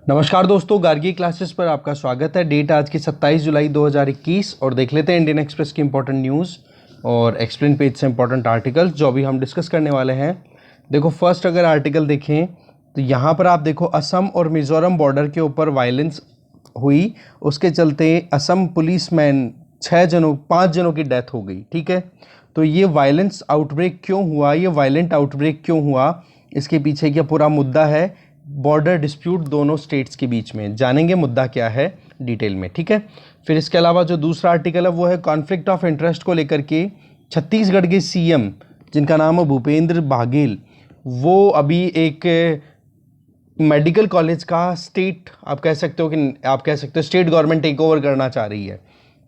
नमस्कार दोस्तों, गार्गी क्लासेस पर आपका स्वागत है। डेट आज की 27 जुलाई 2021 और देख लेते हैं इंडियन एक्सप्रेस की इंपॉर्टेंट न्यूज़ और एक्सप्लेन पेज से इंपॉर्टेंट आर्टिकल्स जो अभी हम डिस्कस करने वाले हैं। देखो, फर्स्ट अगर आर्टिकल देखें तो यहाँ पर आप देखो, असम और मिज़ोरम बॉर्डर के ऊपर वायलेंस हुई, उसके चलते असम पुलिसमैन 5 जनों की डेथ हो गई। ठीक है, तो ये वायलेंस आउटब्रेक क्यों हुआ, ये वायलेंट आउटब्रेक क्यों हुआ, इसके पीछे क्या पूरा मुद्दा है। बॉर्डर डिस्प्यूट दोनों स्टेट्स के बीच में, जानेंगे मुद्दा क्या है डिटेल में। ठीक है, फिर इसके अलावा जो दूसरा आर्टिकल है वो है कॉन्फ्लिक्ट ऑफ इंटरेस्ट को लेकर के। छत्तीसगढ़ के सीएम जिनका नाम है भूपेंद्र बाघेल, वो अभी एक मेडिकल कॉलेज का आप कह सकते हो स्टेट गवर्नमेंट टेक ओवर करना चाह रही है।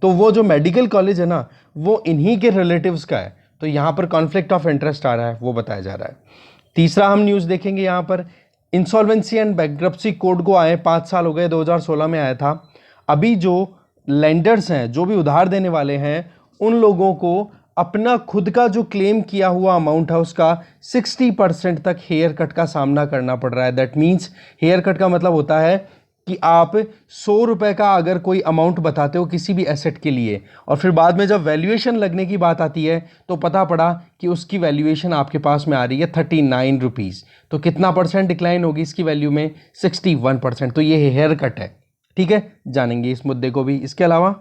तो वो जो मेडिकल कॉलेज है ना, वो इन्हीं के रिलेटिव्स का है, तो यहाँ पर कॉन्फ्लिक्ट ऑफ इंटरेस्ट आ रहा है, वो बताया जा रहा है। तीसरा हम न्यूज़ देखेंगे यहाँ पर, इंसॉल्वेंसी एंड बैंक्रप्सी कोड को आए 5 साल हो गए, 2016 में आया था। अभी जो लेंडर्स हैं, जो भी उधार देने वाले हैं, उन लोगों को अपना खुद का जो क्लेम किया हुआ अमाउंट है उसका 60% तक हेयर कट का सामना करना पड़ रहा है। दैट मीन्स हेयर कट का मतलब होता है कि आप 100 रुपये का अगर कोई अमाउंट बताते हो किसी भी एसेट के लिए, और फिर बाद में जब वैल्यूएशन लगने की बात आती है तो पता पड़ा कि उसकी वैल्यूएशन आपके पास में आ रही है 39 रुपीज़, तो कितना परसेंट डिक्लाइन होगी इसकी वैल्यू में? 61%। तो ये हेयर कट है। ठीक है, जानेंगे इस मुद्दे को भी। इसके अलावा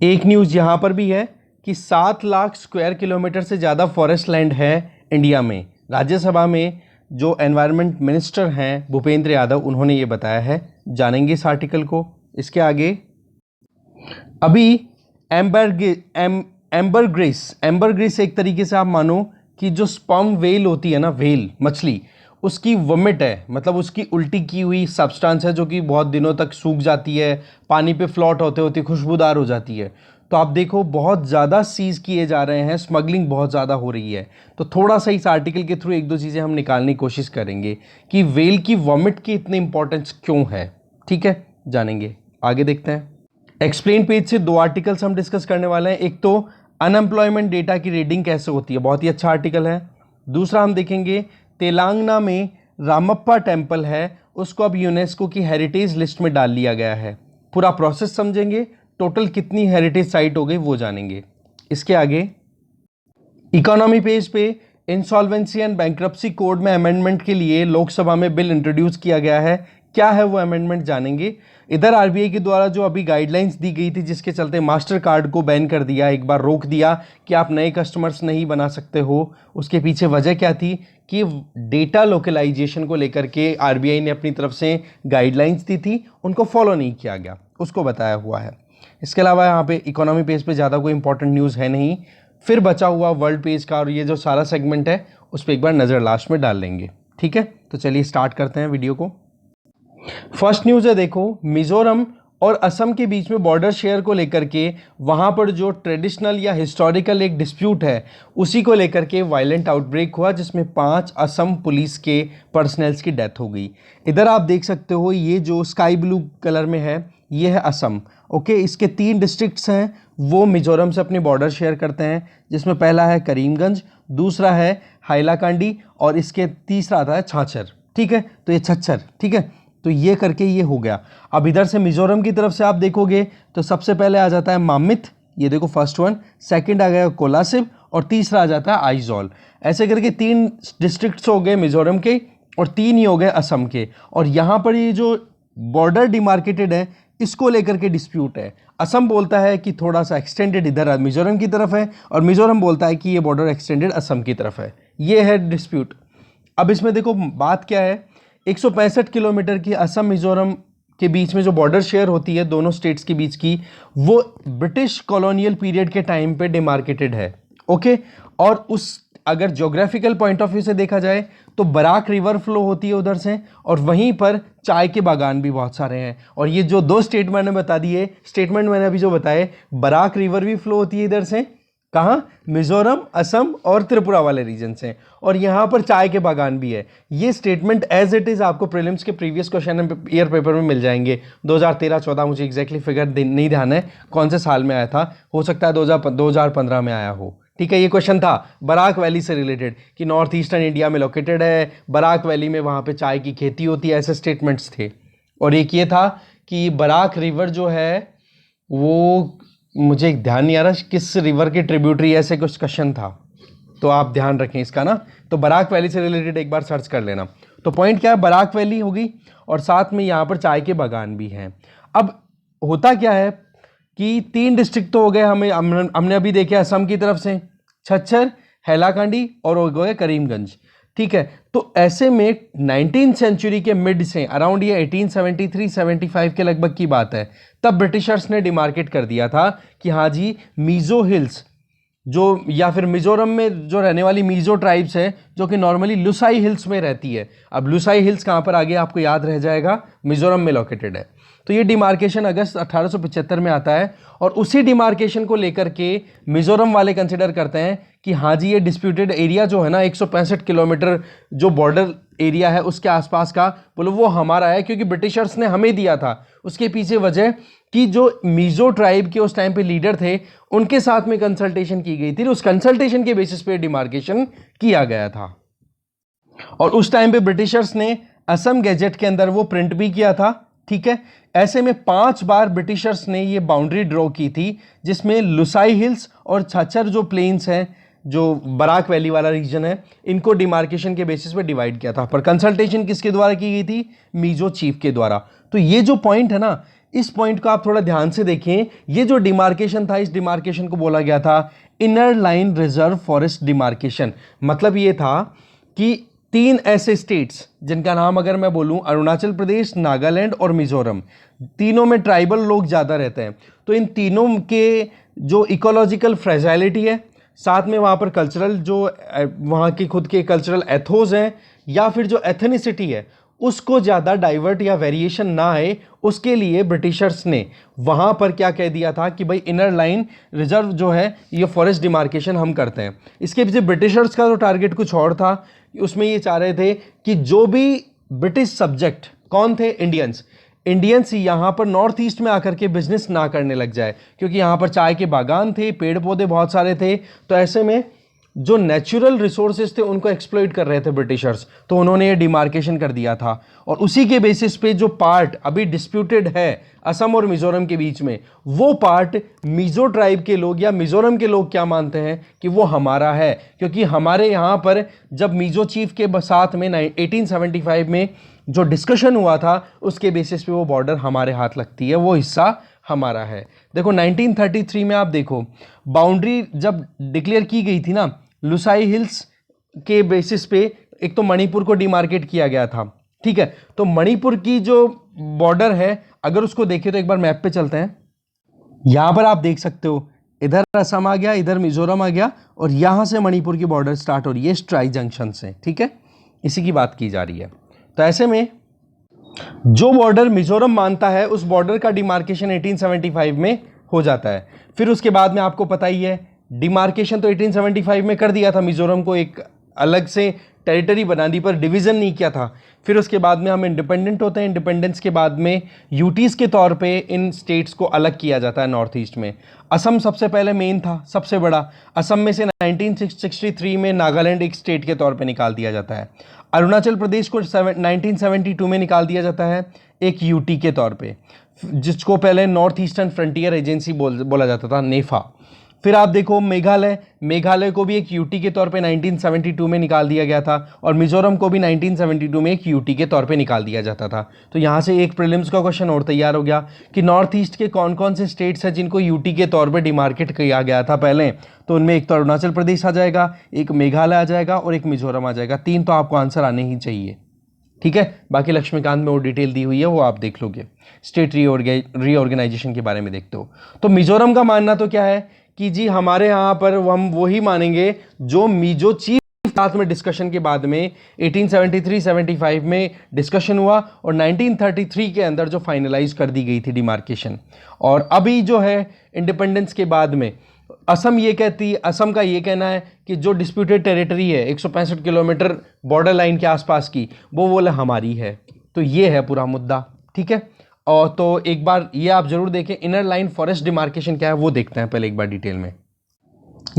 एक न्यूज़ यहाँ पर भी है कि 7 लाख स्क्वायर किलोमीटर से ज़्यादा फॉरेस्ट लैंड है इंडिया में। राज्यसभा में जो एनवायरनमेंट मिनिस्टर हैं भूपेंद्र यादव, उन्होंने ये बताया है। जानेंगे इस आर्टिकल को। इसके आगे अभी एम्बर ग्रेस एक तरीके से आप मानो कि जो स्पर्म वेल होती है ना, वेल मछली, उसकी वोमिट है, मतलब उसकी उल्टी की हुई सब्सटेंस है जो कि बहुत दिनों तक सूख जाती है, पानी पे फ्लोट होते होते खुशबूदार हो जाती है। तो आप देखो बहुत ज़्यादा सीज किए जा रहे हैं, स्मगलिंग बहुत ज़्यादा हो रही है। तो थोड़ा सा इस आर्टिकल के थ्रू एक दो चीज़ें हम निकालने की कोशिश करेंगे कि वेल की वॉमिट की इतनी इंपॉर्टेंस क्यों है। ठीक है, जानेंगे। आगे देखते हैं। एक्सप्लेन पेज से 2 आर्टिकल्स हम डिस्कस करने वाले हैं। एक तो अनएम्प्लॉयमेंट डेटा की रीडिंग कैसे होती है, बहुत ही अच्छा आर्टिकल है। दूसरा हम देखेंगे तेलंगाना में रामप्पा टेम्पल है, उसको अब यूनेस्को की हेरिटेज लिस्ट में डाल लिया गया है। पूरा प्रोसेस समझेंगे, टोटल कितनी हेरिटेज साइट हो गई वो जानेंगे। इसके आगे इकोनॉमी पेज पे इंसॉल्वेंसी एंड बैंक्रप्सी कोड में अमेंडमेंट के लिए लोकसभा में बिल इंट्रोड्यूस किया गया है। क्या है वो अमेंडमेंट, जानेंगे। इधर आरबीआई के द्वारा जो अभी गाइडलाइंस दी गई थी जिसके चलते मास्टर कार्ड को बैन कर दिया, एक बार रोक दिया कि आप नए कस्टमर्स नहीं बना सकते हो, उसके पीछे वजह क्या थी कि डेटा लोकलाइजेशन को लेकर के आरबीआई ने अपनी तरफ से गाइडलाइंस दी थी, उनको फॉलो नहीं किया गया, उसको बताया हुआ है। इसके अलावा यहाँ पे इकोनॉमी पेज पे ज़्यादा कोई इंपॉर्टेंट न्यूज़ है नहीं। फिर बचा हुआ वर्ल्ड पेज का और ये जो सारा सेगमेंट है उस पर एक बार नज़र लास्ट में डाल लेंगे। ठीक है, तो चलिए स्टार्ट करते हैं वीडियो को। फर्स्ट न्यूज़ है, देखो, मिजोरम और असम के बीच में बॉर्डर शेयर को लेकर के वहाँ पर जो ट्रेडिशनल या हिस्टोरिकल एक डिस्प्यूट है उसी को लेकर के वायलेंट आउटब्रेक हुआ, जिसमें 5 असम पुलिस के पर्सनल्स की डेथ हो गई। इधर आप देख सकते हो ये जो स्काई ब्लू कलर में है ये है असम। ओके, इसके 3 डिस्ट्रिक्ट्स हैं, वो मिजोरम से अपनी बॉर्डर शेयर करते हैं, जिसमें पहला है करीमगंज, दूसरा है हाइलाकांडी और इसके तीसरा आता है छाछर। ठीक है, तो ये छच्छर। ठीक है, तो ये करके ये हो गया। अब इधर से मिजोरम की तरफ से आप देखोगे तो सबसे पहले आ जाता है मामित, ये देखो फर्स्ट वन, सेकंड आ गया कोलासिब और तीसरा आ जाता है आइजॉल। ऐसे करके 3 डिस्ट्रिक्ट्स हो गए मिजोरम के और 3 ही हो गए असम के। और यहाँ पर ये जो बॉर्डर डिमार्केटेड है इसको लेकर के डिस्प्यूट है। असम बोलता है कि थोड़ा सा एक्सटेंडेड इधर मिजोरम की तरफ है और मिजोरम बोलता है कि ये बॉर्डर एक्सटेंडेड असम की तरफ है। ये है डिस्प्यूट। अब इसमें देखो बात क्या है, 165 किलोमीटर की असम मिजोरम के बीच में जो बॉर्डर शेयर होती है दोनों स्टेट्स के बीच की, वो ब्रिटिश कॉलोनियल पीरियड के टाइम पे डिमार्केटेड है। ओके, और उस अगर ज्योग्राफिकल पॉइंट ऑफ व्यू से देखा जाए तो बराक रिवर फ्लो होती है उधर से, और वहीं पर चाय के बागान भी बहुत सारे हैं। और ये जो 2 स्टेटमेंट मैंने बता दिए, स्टेटमेंट मैंने अभी जो बताए, बराक रिवर भी फ्लो होती है इधर से, कहाँ? मिजोरम, असम और त्रिपुरा वाले रीजन से, और यहाँ पर चाय के बागान भी है। ये स्टेटमेंट एज इट इज़ आपको प्रीलिम्स के प्रीवियस क्वेश्चन ईयर पेपर में मिल जाएंगे। 2013-14, मुझे एग्जैक्टली फिगर नहीं ध्यान है कौन से साल में आया था, हो सकता है 2015 में आया हो। ठीक है, ये क्वेश्चन था बराक वैली से रिलेटेड कि नॉर्थ ईस्टर्न इंडिया में लोकेटेड है, बराक वैली में वहाँ पे चाय की खेती होती है, ऐसे स्टेटमेंट्स थे। और एक ये था कि बराक रिवर जो है वो, मुझे ध्यान नहीं आ रहा किस रिवर के ट्रिब्यूटरी, ऐसे कुछ क्वेश्चन था, तो आप ध्यान रखें इसका ना। तो बराक वैली से रिलेटेड एक बार सर्च कर लेना। तो पॉइंट क्या है, बराक वैली होगी और साथ में यहाँ पर चाय के बागान भी हैं। अब होता क्या है कि 3 डिस्ट्रिक्ट तो हो गए, हमने अभी देखे असम की तरफ से, छच्छर, हैलाकांडी और हो गए करीमगंज, ठीक है। तो ऐसे में 19th सेंचुरी के मिड से अराउंड ये 1873-75 के लगभग की बात है, तब ब्रिटिशर्स ने डिमार्केट कर दिया था कि हाँ जी, मीजो हिल्स जो, या फिर मिजोरम में जो रहने वाली मीजो ट्राइब्स है जो कि नॉर्मली लुसाई हिल्स में रहती है। अब लुसाई हिल्स कहाँ पर आगे आपको याद रह जाएगा, मिजोरम में लोकेटेड है। तो ये डिमार्केशन अगस्त 1875 में आता है और उसी डिमार्केशन को लेकर के मिजोरम वाले कंसिडर करते हैं कि हाँ जी, ये डिस्प्यूटेड एरिया जो है ना 165 किलोमीटर जो बॉर्डर एरिया है उसके आसपास का, बोलो वो हमारा है, क्योंकि ब्रिटिशर्स ने हमें दिया था। उसके पीछे वजह कि जो मीजो ट्राइब के उस टाइम पे लीडर थे उनके साथ में कंसल्टेशन की गई थी, उस कंसल्टेशन के बेसिस पे डिमार्केशन किया गया था। और उस टाइम पे ब्रिटिशर्स ने असम गैजेट के अंदर वो प्रिंट भी किया था, ठीक है। ऐसे में 5 बार ब्रिटिशर्स ने ये बाउंड्री ड्रॉ की थी, जिसमें लुसाई हिल्स और छछर जो प्लेन्स हैं, जो बराक वैली वाला रीजन है, इनको डिमार्केशन के बेसिस पे डिवाइड किया था। पर कंसल्टेशन किसके द्वारा की गई थी, मीजो चीफ के द्वारा। तो ये जो पॉइंट है ना, इस पॉइंट को आप थोड़ा ध्यान से देखें। ये जो डिमार्केशन था, इस डिमार्केशन को बोला गया था inner line reserve forest demarcation. मतलब ये था कि 3 ऐसे स्टेट्स जिनका नाम अगर मैं बोलूं, अरुणाचल प्रदेश, नागालैंड और मिजोरम, तीनों में ट्राइबल लोग ज़्यादा रहते हैं। तो इन तीनों के जो इकोलॉजिकल फ्रेजाइलिटी है, साथ में वहाँ पर कल्चरल जो वहाँ के खुद के कल्चरल एथोज हैं या फिर जो एथनिसिटी है, उसको ज़्यादा डाइवर्ट या वेरिएशन ना आए, उसके लिए ब्रिटिशर्स ने वहाँ पर क्या कह दिया था कि भाई इनर लाइन रिजर्व जो है ये फॉरेस्ट डिमार्केशन हम करते हैं। इसके पीछे ब्रिटिशर्स का तो टारगेट कुछ और था, उसमें ये चाह रहे थे कि जो भी ब्रिटिश सब्जेक्ट कौन थे, इंडियंस यहाँ पर नॉर्थ ईस्ट में आकर के बिजनेस ना करने लग जाए, क्योंकि यहाँ पर चाय के बागान थे, पेड़ पौधे बहुत सारे थे। तो ऐसे में जो नेचुरल रिसोर्सेज थे उनको एक्सप्लॉइट कर रहे थे ब्रिटिशर्स, तो उन्होंने ये डिमार्केशन कर दिया था। और उसी के बेसिस पे जो पार्ट अभी डिस्प्यूटेड है असम और मिजोरम के बीच में, वो पार्ट मिजो ट्राइब के लोग या मिजोरम के लोग क्या मानते हैं कि वो हमारा है, क्योंकि हमारे यहाँ पर जब मिजो चीफ के साथ में 1875 में जो डिस्कशन हुआ था, उसके बेसिस पे वो बॉर्डर हमारे हाथ लगती है, वो हिस्सा हमारा है। देखो 1933 में आप देखो बाउंड्री जब डिक्लेयर की गई थी ना, लुसाई हिल्स के बेसिस पे एक तो मणिपुर को डिमार्केट किया गया था, ठीक है। तो मणिपुर की जो बॉर्डर है अगर उसको देखें तो एक बार मैप पे चलते हैं। यहां पर आप देख सकते हो इधर असम आ गया, इधर मिजोरम आ गया और यहां से मणिपुर की बॉर्डर स्टार्ट हो रही है स्ट्राई जंक्शन से, ठीक है। इसी की बात की जा रही है। तो ऐसे में जो बॉर्डर मिजोरम मानता है उस बॉर्डर का डिमार्केशन 1875 में हो जाता है। फिर उसके बाद में आपको पता ही है डिमार्केशन तो 1875 में कर दिया था, मिजोरम को एक अलग से टेरिटरी बना दी पर डिवीज़न नहीं किया था। फिर उसके बाद में हम इंडिपेंडेंट होते हैं, इंडिपेंडेंस के बाद में यूटीज़ के तौर पे इन स्टेट्स को अलग किया जाता है नॉर्थ ईस्ट में। असम सबसे पहले मेन था, सबसे बड़ा। असम में से 1963 में नागालैंड एक स्टेट के तौर पे निकाल दिया जाता है। अरुणाचल प्रदेश को 1972 में निकाल दिया जाता है एक यूटी के तौर पे, जिसको पहले नॉर्थ ईस्टर्न फ्रंटियर एजेंसी बोला जाता था, नेफा। फिर आप देखो मेघालय को भी एक यूटी के तौर पे 1972 में निकाल दिया गया था और मिजोरम को भी 1972 में एक यूटी के तौर पे निकाल दिया जाता था। तो यहाँ से एक प्रीलिम्स का क्वेश्चन और तैयार हो गया कि नॉर्थ ईस्ट के कौन कौन से स्टेट्स हैं जिनको यूटी के तौर पे डिमार्केट किया गया था पहले। तो उनमें एक तो अरुणाचल प्रदेश आ जाएगा, एक मेघालय आ जाएगा और एक मिजोरम आ जाएगा। 3 तो आपको आंसर आने ही चाहिए, ठीक है। बाकी लक्ष्मीकांत में वो डिटेल दी हुई है, वो आप देख लोगे। स्टेट रीऑर्गेनाइजेशन के बारे में देखते हो तो मिजोरम का मानना तो क्या है कि जी हमारे यहाँ पर हम वही मानेंगे जो मिजो चीफ साथ में डिस्कशन के बाद में 1873-75 में डिस्कशन हुआ और 1933 के अंदर जो फाइनलाइज कर दी गई थी डिमार्केशन। और अभी जो है इंडिपेंडेंस के बाद में असम का ये कहना है कि जो डिस्प्यूटेड टेरिटरी है 165 किलोमीटर बॉर्डर लाइन के आसपास की, वो बोले हमारी है। तो ये है पूरा मुद्दा, ठीक है। और तो एक बार ये आप जरूर देखें इनर लाइन फॉरेस्ट डिमार्केशन क्या है वो देखते हैं पहले एक बार डिटेल में।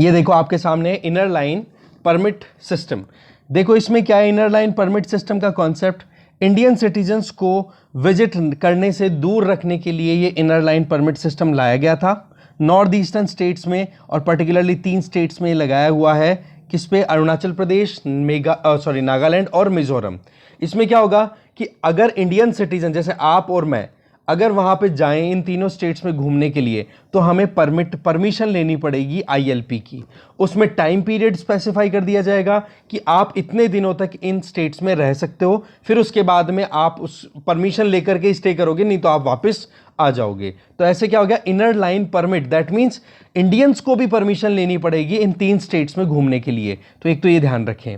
ये देखो आपके सामने इनर लाइन परमिट सिस्टम। देखो इसमें क्या है, इनर लाइन परमिट सिस्टम का कॉन्सेप्ट, इंडियन सिटीजन्स को विजिट करने से दूर रखने के लिए ये इनर लाइन परमिट सिस्टम लाया गया था। नॉर्थ ईस्टर्न स्टेट्स में और पर्टिकुलरली 3 स्टेट्स में लगाया हुआ है। किस पे? अरुणाचल प्रदेश, नागालैंड और मिजोरम। इसमें क्या होगा कि अगर इंडियन सिटीजन जैसे आप और मैं अगर वहां पे जाएं इन तीनों स्टेट्स में घूमने के लिए, तो हमें परमिशन लेनी पड़ेगी आईएलपी की। उसमें टाइम पीरियड स्पेसिफाई कर दिया जाएगा कि आप इतने दिनों तक इन स्टेट्स में रह सकते हो, फिर उसके बाद में आप उस परमिशन लेकर के स्टे करोगे, नहीं तो आप वापस आ जाओगे। तो ऐसे क्या हो गया? Inner line permit, that means Indians को भी परमिशन लेनी पड़ेगी इन 3 स्टेट्स में घूमने के लिए। तो एक तो ये ध्यान रखें,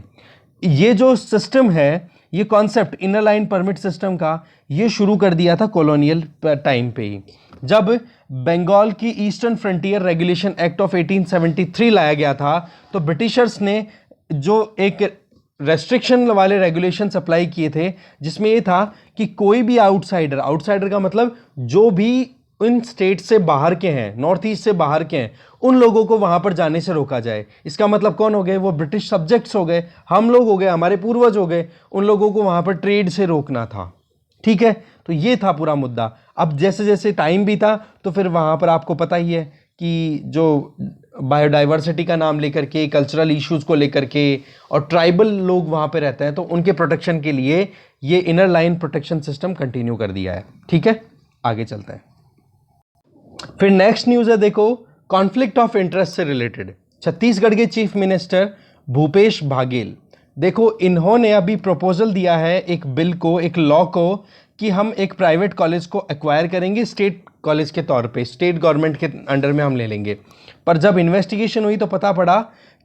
ये जो सिस्टम है, ये concept inner line permit system का ये शुरू कर दिया था कॉलोनियल टाइम पे ही, जब बंगाल की eastern frontier regulation act of 1873 लाया गया था। तो ब्रिटिशर्स ने जो एक रेस्ट्रिक्शन वाले रेगुलेशंस अप्लाई किए थे, जिसमें ये था कि कोई भी आउटसाइडर का मतलब जो भी इन स्टेट से बाहर के हैं, नॉर्थ ईस्ट से बाहर के हैं, उन लोगों को वहां पर जाने से रोका जाए। इसका मतलब कौन हो गए? वो ब्रिटिश सब्जेक्ट्स हो गए, हम लोग हो गए, हमारे पूर्वज हो गए। उन लोगों को वहां पर ट्रेड से रोकना था। ठीक है, तो ये था पूरा मुद्दा। अब जैसे जैसे टाइम भी था, तो फिर वहां पर आपको पता ही है कि जो बायोडाइवर्सिटी का नाम लेकर के, कल्चरल इश्यूज को लेकर के, और ट्राइबल लोग वहां पे रहते हैं, तो उनके प्रोटेक्शन के लिए ये inner line protection system continue कर दिया है। ठीक है, आगे चलते हैं। फिर नेक्स्ट न्यूज़ है, देखो, कॉन्फ्लिक्ट ऑफ इंटरेस्ट से रिलेटेड। छत्तीसगढ़ के चीफ मिनिस्टर भूपेश बाघेल, देखो, इन्होंने अभी प्रपोजल दिया है एक बिल को, एक लॉ को, कि हम एक प्राइवेट कॉलेज को एक्वायर करेंगे स्टेट कॉलेज के तौर पे, स्टेट गवर्नमेंट के अंडर में हम ले लेंगे। पर जब इन्वेस्टिगेशन हुई तो पता पड़ा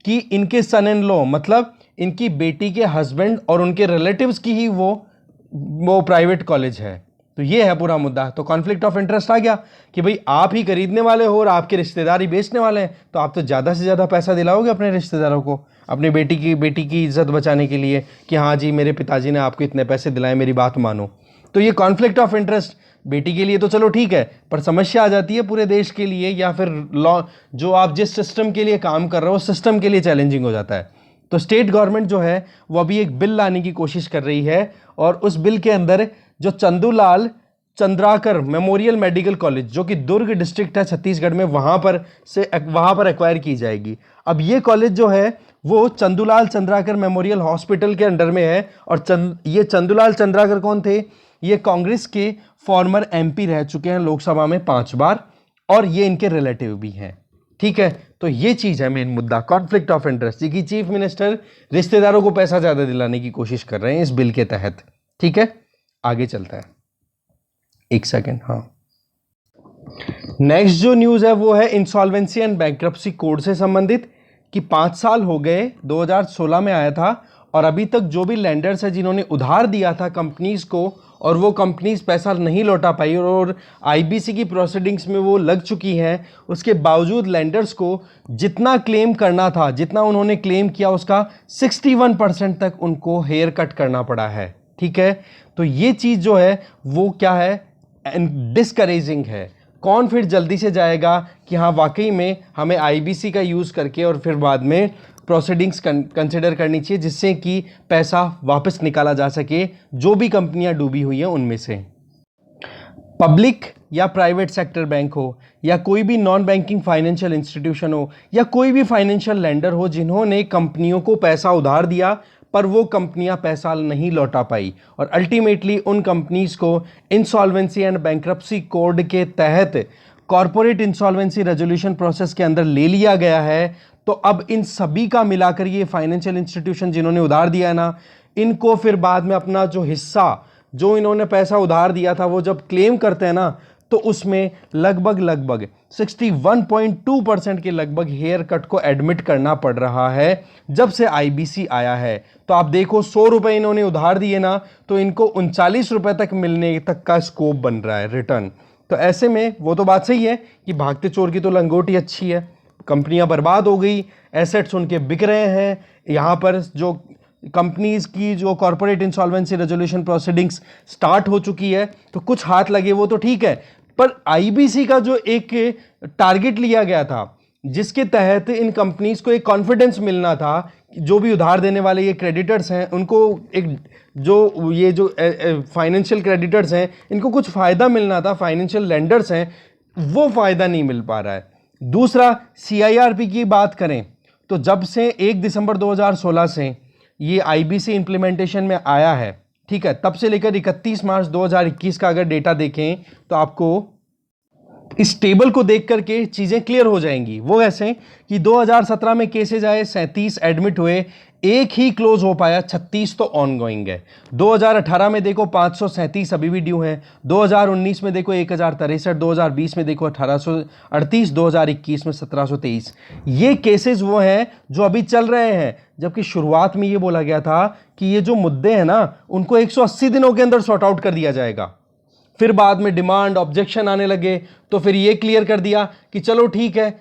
कि इनके सन इन लॉ, मतलब इनकी बेटी के हस्बैंड और उनके रिलेटिव्स की ही वो प्राइवेट कॉलेज है। तो ये है पूरा मुद्दा। तो कॉन्फ्लिक्ट ऑफ इंटरेस्ट आ गया कि भाई आप ही खरीदने वाले हो और आपके रिश्तेदार ही बेचने वाले हैं, तो आप तो ज़्यादा से ज़्यादा पैसा दिलाओगे अपने रिश्तेदारों को, अपनी बेटी की इज्जत बचाने के लिए, कि हाँ जी मेरे पिताजी ने आपको इतने पैसे दिलाए, मेरी बात मानो। तो ये कॉन्फ्लिक्ट ऑफ इंटरेस्ट बेटी के लिए तो चलो ठीक है, पर समस्या आ जाती है पूरे देश के लिए, या फिर लॉ, जो आप जिस सिस्टम के लिए काम कर रहे हो, सिस्टम के लिए चैलेंजिंग हो जाता है। तो स्टेट गवर्नमेंट जो है वो अभी एक बिल लाने की कोशिश कर रही है, और उस बिल के अंदर जो Chandulal Chandrakar memorial medical college, जो कि दुर्ग डिस्ट्रिक्ट है छत्तीसगढ़ में, वहां पर एक्वायर की जाएगी। अब ये कॉलेज जो है वो चंदूलाल चंद्राकर मेमोरियल हॉस्पिटल के अंडर में है। और ये चंदूलाल चंद्राकर कौन थे? ये कांग्रेस के फॉर्मर एमपी रह चुके हैं लोकसभा में 5 बार, और ये इनके रिलेटिव भी हैं। ठीक है, तो ये चीज है मेन मुद्दा, कॉन्फ्लिक्ट ऑफ इंटरेस्ट, कि चीफ मिनिस्टर रिश्तेदारों को पैसा ज्यादा दिलाने की कोशिश कर रहे हैं इस बिल के तहत। ठीक है, आगे चलता है, एक सेकेंड। हाँ, नेक्स्ट जो न्यूज है वो है इंसॉल्वेंसी एंड बैंक्रप्सी कोड से संबंधित, कि 5 साल हो गए, 2016 में आया था, और अभी तक जो भी लैंडर्स है जिन्होंने उधार दिया था कंपनीज को, और वो कंपनीज पैसा नहीं लौटा पाई, और आईबीसी की प्रोसीडिंग्स में वो लग चुकी हैं, उसके बावजूद लैंडर्स को जितना क्लेम करना था, जितना उन्होंने क्लेम किया, उसका 61% तक उनको हेयर कट करना पड़ा है। ठीक है, तो ये चीज़ जो है वो क्या है? डिस्करेजिंग है। कौन फिर जल्दी से जाएगा कि हाँ वाकई में हमें आईबीसी का यूज़ करके और फिर बाद में प्रोसीडिंग्स कंसिडर करनी चाहिए, जिससे कि पैसा वापस निकाला जा सके, जो भी कंपनियां डूबी हुई हैं उनमें से। पब्लिक या प्राइवेट सेक्टर बैंक हो, या कोई भी नॉन बैंकिंग फाइनेंशियल इंस्टीट्यूशन हो, या कोई भी फाइनेंशियल लेंडर हो जिन्होंने कंपनियों को पैसा उधार दिया पर वो कंपनियां पैसा नहीं लौटा पाई, और अल्टीमेटली उन कंपनीज को इंसॉल्वेंसी एंड बैंक्रप्सी कोड के तहत कॉर्पोरेट इंसॉल्वेंसी रेजोल्यूशन प्रोसेस के अंदर ले लिया गया है। तो अब इन सभी का मिलाकर ये फाइनेंशियल इंस्टीट्यूशन जिन्होंने उधार दिया है ना, इनको फिर बाद में अपना जो हिस्सा, जो इन्होंने पैसा उधार दिया था, वो जब क्लेम करते हैं ना, तो उसमें लगभग 61.2% के लगभग हेयर कट को एडमिट करना पड़ रहा है जब से आईबीसी आया है। तो आप देखो, 100 रुपए इन्होंने उधार दिए ना, तो इनको 39 रुपए तक मिलने तक का स्कोप बन रहा है रिटर्न। तो ऐसे में वो तो बात सही है कि भागते चोर की तो लंगोटी अच्छी है, कंपनियां बर्बाद हो गई, एसेट्स उनके बिक रहे हैं, यहाँ पर जो कंपनीज की जो corporate insolvency resolution proceedings start हो चुकी है, तो कुछ हाथ लगे वो तो ठीक है, पर आईबीसी का जो एक टारगेट लिया गया था जिसके तहत इन कंपनीज को एक कॉन्फिडेंस मिलना था कि जो भी उधार देने वाले ये क्रेडिटर्स हैं उनको एक जो फाइनेंशियल क्रेडिटर्स हैं इनको कुछ फ़ायदा मिलना था, फाइनेंशियल लेंडर्स हैं वो फ़ायदा नहीं मिल पा रहा है। दूसरा, CIRP की बात करें तो जब से 1 दिसंबर 2016 से ये IBC इंप्लीमेंटेशन में आया है, ठीक है, तब से लेकर 31 मार्च 2021 का अगर डेटा देखें तो आपको इस टेबल को देख करके चीज़ें क्लियर हो जाएंगी। वो ऐसे कि 2017 में केसेज आए, 37 एडमिट हुए, एक ही क्लोज हो पाया, 36 तो ऑनगोइंग है। 2018 में देखो 537 अभी भी ड्यू हैं, 2019 में देखो 1063, 2020 में देखो 1838, 2021 में 1723। ये केसेस वो हैं जो अभी चल रहे हैं, जबकि शुरुआत में ये बोला गया था कि ये जो मुद्दे हैं ना उनको 180 दिनों के अंदर सॉर्ट आउट कर दिया जाएगा। फिर बाद में डिमांड ऑब्जेक्शन आने लगे तो फिर ये क्लियर कर दिया कि चलो ठीक है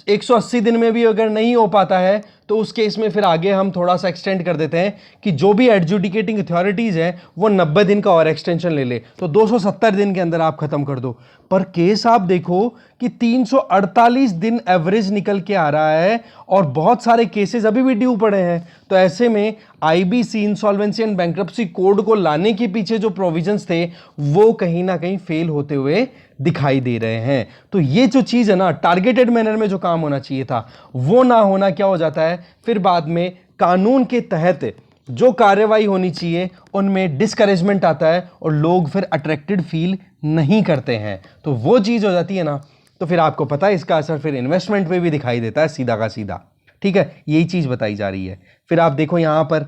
180 दिन में भी अगर नहीं हो पाता है तो उस केस में फिर आगे हम थोड़ा सा एक्सटेंड कर देते हैं कि जो भी एडजुडिकेटिंग अथॉरिटीज़ हैं वो 90 दिन का और एक्सटेंशन ले ले, तो 270 दिन के अंदर आप खत्म कर दो। पर केस आप देखो कि 348 दिन एवरेज निकल के आ रहा है और बहुत सारे केसेस अभी भी ड्यू पड़े हैं। तो ऐसे में IBC insolvency and bankruptcy code को लाने के पीछे जो प्रोविजंस थे वो कहीं ना कहीं फेल होते हुए दिखाई दे रहे हैं। तो ये जो चीज़ है ना, टारगेटेड मैनर में जो काम होना चाहिए था वो ना होना क्या हो जाता है, फिर बाद में कानून के तहत जो कार्रवाई होनी चाहिए उनमें डिस्करेजमेंट आता है और लोग फिर अट्रैक्टेड फील नहीं करते हैं। तो वो चीज़ हो जाती है ना, तो फिर आपको पता है इसका असर फिर इन्वेस्टमेंट पे भी दिखाई देता है सीधा का सीधा। ठीक है, यही चीज़ बताई जा रही है। फिर आप देखो यहाँ पर